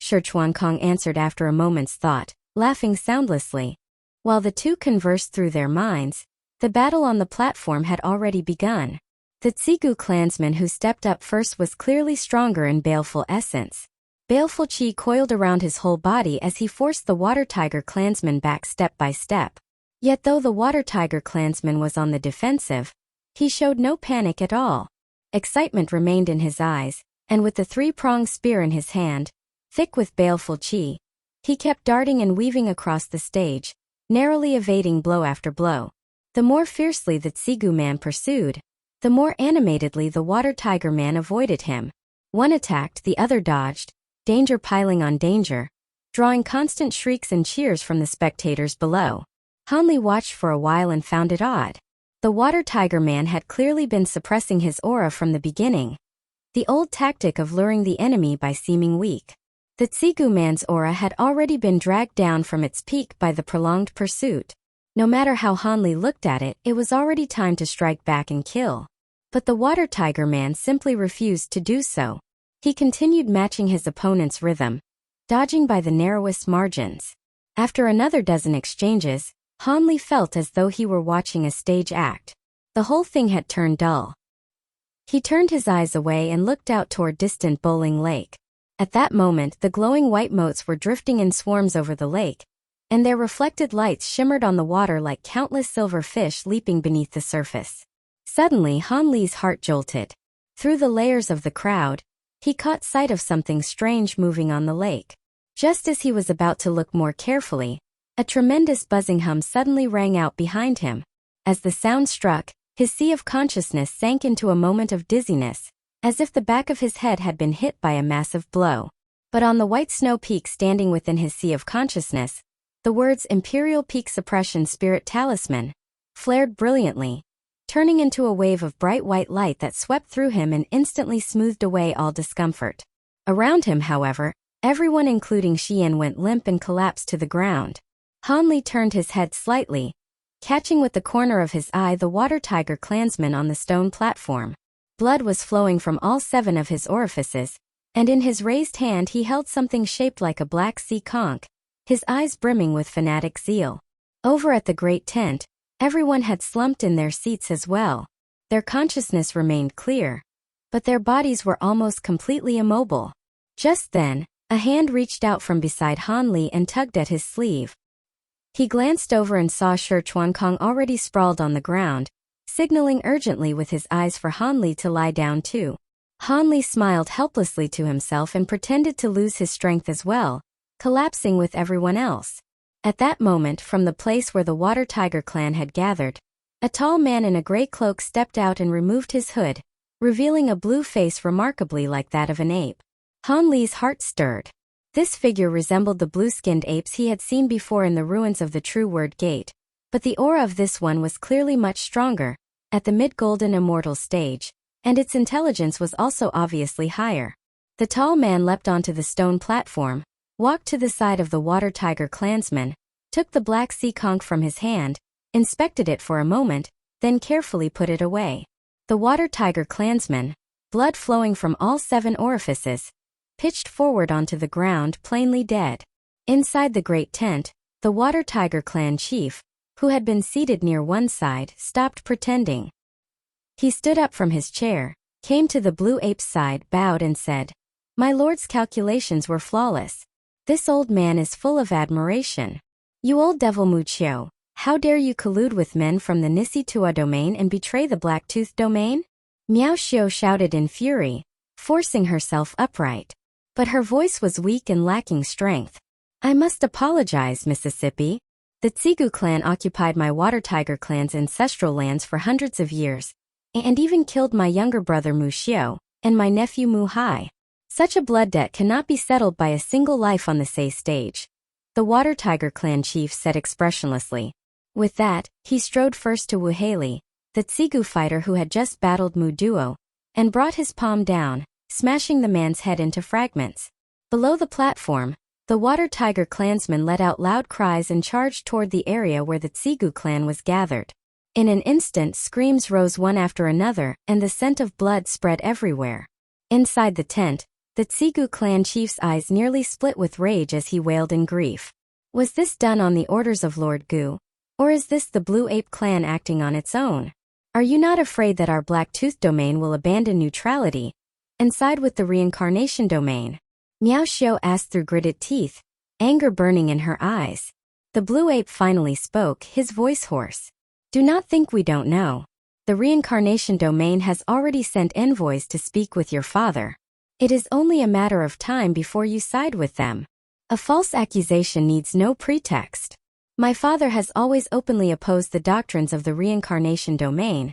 Shi Chuankong answered after a moment's thought, laughing soundlessly. While the 2 conversed through their minds, the battle on the platform had already begun. The Tsigu clansman who stepped up first was clearly stronger in baleful essence. Baleful chi coiled around his whole body as he forced the Water Tiger clansman back step by step. Yet though the Water Tiger clansman was on the defensive, he showed no panic at all. Excitement remained in his eyes, and with the 3-pronged spear in his hand, thick with baleful chi, he kept darting and weaving across the stage, narrowly evading blow after blow. The more fiercely the Tsigu man pursued, the more animatedly the Water Tiger man avoided him. One attacked, the other dodged, danger piling on danger, drawing constant shrieks and cheers from the spectators below. Hanli watched for a while and found it odd. The Water Tiger man had clearly been suppressing his aura from the beginning, the old tactic of luring the enemy by seeming weak. The Tsigu man's aura had already been dragged down from its peak by the prolonged pursuit. No matter how Hanli looked at it, it was already time to strike back and kill. But the Water Tiger man simply refused to do so. He continued matching his opponent's rhythm, dodging by the narrowest margins. After another dozen exchanges, Hanli felt as though he were watching a stage act. The whole thing had turned dull. He turned his eyes away and looked out toward distant Bowling Lake. At that moment, the glowing white motes were drifting in swarms over the lake, and their reflected lights shimmered on the water like countless silver fish leaping beneath the surface. Suddenly, Hanli's heart jolted. Through the layers of the crowd, he caught sight of something strange moving on the lake. Just as he was about to look more carefully, a tremendous buzzing hum suddenly rang out behind him. As the sound struck, his sea of consciousness sank into a moment of dizziness, as if the back of his head had been hit by a massive blow. But on the white snow peak standing within his sea of consciousness, the words Imperial Peak Suppression Spirit Talisman flared brilliantly, turning into a wave of bright white light that swept through him and instantly smoothed away all discomfort. Around him, however, everyone including Xian went limp and collapsed to the ground. Han Li turned his head slightly, catching with the corner of his eye the water tiger clansman on the stone platform. Blood was flowing from all 7 of his orifices, and in his raised hand he held something shaped like a black sea conch, his eyes brimming with fanatic zeal. Over at the great tent, everyone had slumped in their seats as well. Their consciousness remained clear, but their bodies were almost completely immobile. Just then, a hand reached out from beside Han Li and tugged at his sleeve. He glanced over and saw Shi Chuankong already sprawled on the ground, signaling urgently with his eyes for Han Li to lie down too. Han Li smiled helplessly to himself and pretended to lose his strength as well, collapsing with everyone else. At that moment, from the place where the Water Tiger clan had gathered, a tall man in a gray cloak stepped out and removed his hood, revealing a blue face remarkably like that of an ape. Han Li's heart stirred. This figure resembled the blue-skinned apes he had seen before in the ruins of the True Word Gate, but the aura of this one was clearly much stronger, at the mid-golden immortal stage, and its intelligence was also obviously higher. The tall man leapt onto the stone platform, walked to the side of the Water Tiger clansman, took the black sea conch from his hand, inspected it for a moment, then carefully put it away. The Water Tiger clansman, blood flowing from all 7 orifices, pitched forward onto the ground plainly dead. Inside the great tent, the Water Tiger clan chief, who had been seated near one side, stopped pretending. He stood up from his chair, came to the blue ape's side, bowed and said, "My lord's calculations were flawless. This old man is full of admiration. You old devil Mu Qiu, how dare you collude with men from the Nisi Tua domain and betray the Black-Tooth domain?" Miao Xiu shouted in fury, forcing herself upright. But her voice was weak and lacking strength. "I must apologize, Mississippi. The Tsigu clan occupied my Water Tiger clan's ancestral lands for hundreds of years, and even killed my younger brother Mu Xiu, and my nephew Mu Hai. Such a blood debt cannot be settled by a single life on the Sei stage," the Water Tiger clan chief said expressionlessly. With that, he strode first to Wu Haili, the Tsigu fighter who had just battled Mu Duo, and brought his palm down, smashing the man's head into fragments. Below the platform, the Water Tiger clansman let out loud cries and charged toward the area where the Tsigu clan was gathered. In an instant, screams rose one after another, and the scent of blood spread everywhere. Inside the tent, the Tsigu clan chief's eyes nearly split with rage as he wailed in grief. Was this done on the orders of Lord Gu? Or is this the Blue Ape clan acting on its own? Are you not afraid that our Black-Tooth domain will abandon neutrality and side with the reincarnation domain? Miao Xiu asked through gritted teeth, anger burning in her eyes. The Blue Ape finally spoke, his voice hoarse. "Do not think we don't know. The reincarnation domain has already sent envoys to speak with your father. It is only a matter of time before you side with them. A false accusation needs no pretext. My father has always openly opposed the doctrines of the reincarnation domain,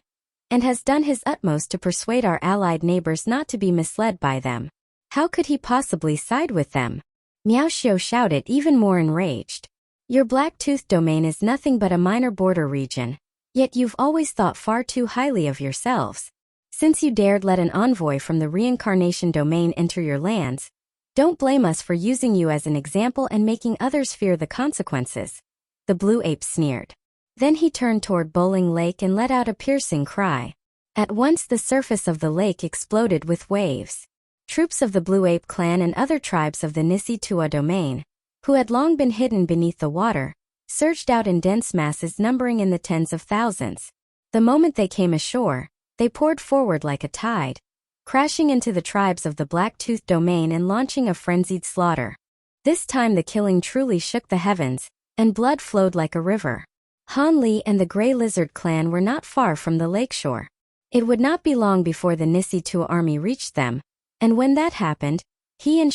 and has done his utmost to persuade our allied neighbors not to be misled by them. How could he possibly side with them?" Miao Xiu shouted, even more enraged. "Your Black-Tooth domain is nothing but a minor border region, yet you've always thought far too highly of yourselves. Since you dared let an envoy from the reincarnation domain enter your lands, don't blame us for using you as an example and making others fear the consequences," the Blue Ape sneered. Then he turned toward Bowling Lake and let out a piercing cry. At once the surface of the lake exploded with waves. Troops of the Blue Ape clan and other tribes of the Nisi Tua domain, who had long been hidden beneath the water, surged out in dense masses numbering in the tens of thousands. The moment they came ashore, they poured forward like a tide, crashing into the tribes of the Black-Tooth domain and launching a frenzied slaughter. This time the killing truly shook the heavens, and blood flowed like a river. Han Li and the Grey Lizard clan were not far from the lakeshore. It would not be long before the Nisi Tua army reached them, and when that happened, he and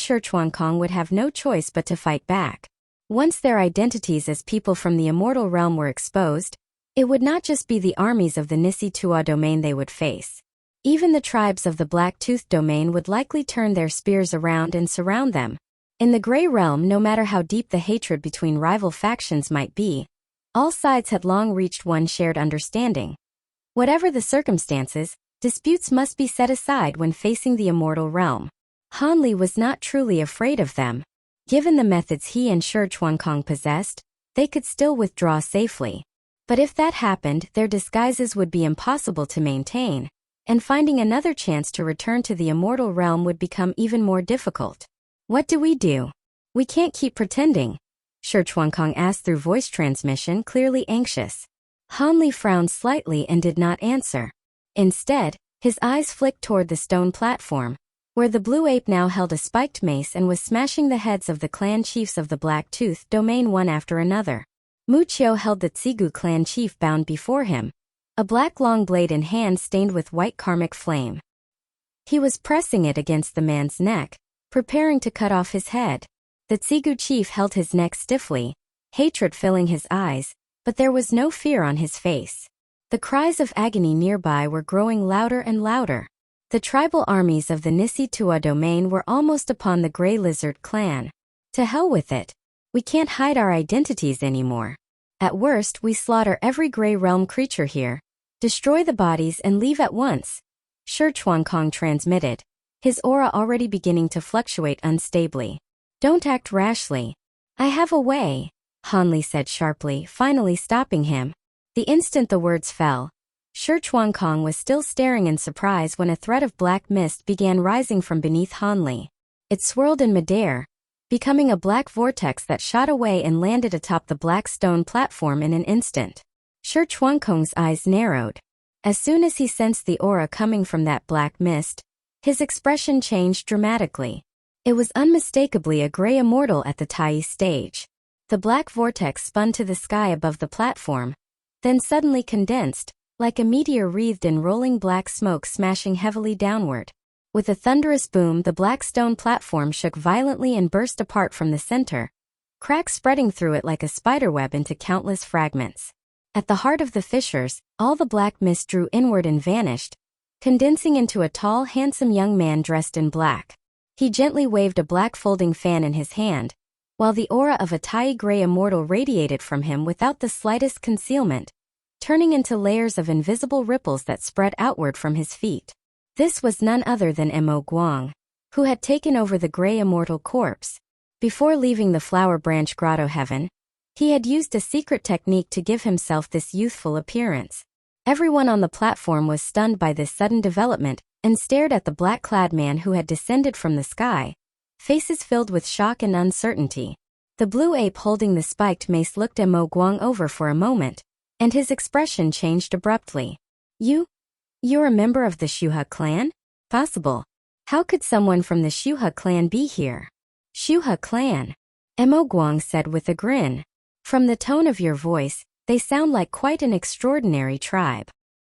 Kong would have no choice but to fight back. Once their identities as people from the Immortal Realm were exposed, it would not just be the armies of the Nisi-Tua domain they would face. Even the tribes of the Black-Toothed domain would likely turn their spears around and surround them. In the Grey Realm, no matter how deep the hatred between rival factions might be, all sides had long reached one shared understanding. Whatever the circumstances, disputes must be set aside when facing the Immortal Realm. Han Li was not truly afraid of them. Given the methods he and Kong possessed, they could still withdraw safely. But if that happened, their disguises would be impossible to maintain, and finding another chance to return to the Immortal Realm would become even more difficult. What do? We can't keep pretending, Kong asked through voice transmission, clearly anxious. Han Li frowned slightly and did not answer. Instead, his eyes flicked toward the stone platform, where the blue ape now held a spiked mace and was smashing the heads of the clan chiefs of the Black-Toothed domain one after another. Mu Qiu held the Tsigu clan chief bound before him, a black long blade in hand stained with white karmic flame. He was pressing it against the man's neck, preparing to cut off his head. The Tsigu chief held his neck stiffly, hatred filling his eyes, but there was no fear on his face. The cries of agony nearby were growing louder and louder. The tribal armies of the Nisi-Tua domain were almost upon the Grey Lizard clan. To hell with it. We can't hide our identities anymore. At worst, we slaughter every Grey Realm creature here, destroy the bodies and leave at once, Kong transmitted, his aura already beginning to fluctuate unstably. Don't act rashly. I have a way, Han Li said sharply, finally stopping him. The instant the words fell, Kong was still staring in surprise when a thread of black mist began rising from beneath Han Li. It swirled in midair, becoming a black vortex that shot away and landed atop the black stone platform in an instant. Kong's eyes narrowed. As soon as he sensed the aura coming from that black mist, his expression changed dramatically. It was unmistakably a gray immortal at the Tai stage. The black vortex spun to the sky above the platform, then suddenly condensed, like a meteor wreathed in rolling black smoke smashing heavily downward. With a thunderous boom, the black stone platform shook violently and burst apart from the center, cracks spreading through it like a spiderweb into countless fragments. At the heart of the fissures, all the black mist drew inward and vanished, condensing into a tall, handsome young man dressed in black. He gently waved a black folding fan in his hand, while the aura of a Tai gray immortal radiated from him without the slightest concealment, turning into layers of invisible ripples that spread outward from his feet. This was none other than Mo Guang, who had taken over the gray immortal corpse. Before leaving the Flower Branch Grotto Heaven, he had used a secret technique to give himself this youthful appearance. Everyone on the platform was stunned by this sudden development and stared at the black-clad man who had descended from the sky, faces filled with shock and uncertainty. The blue ape holding the spiked mace looked Mo Guang over for a moment, and his expression changed abruptly. You're a member of the Shuha clan? Possible. How could someone from the Shuha clan be here? Shuha clan, Mo Guang said with a grin. From the tone of your voice, they sound like quite an extraordinary tribe.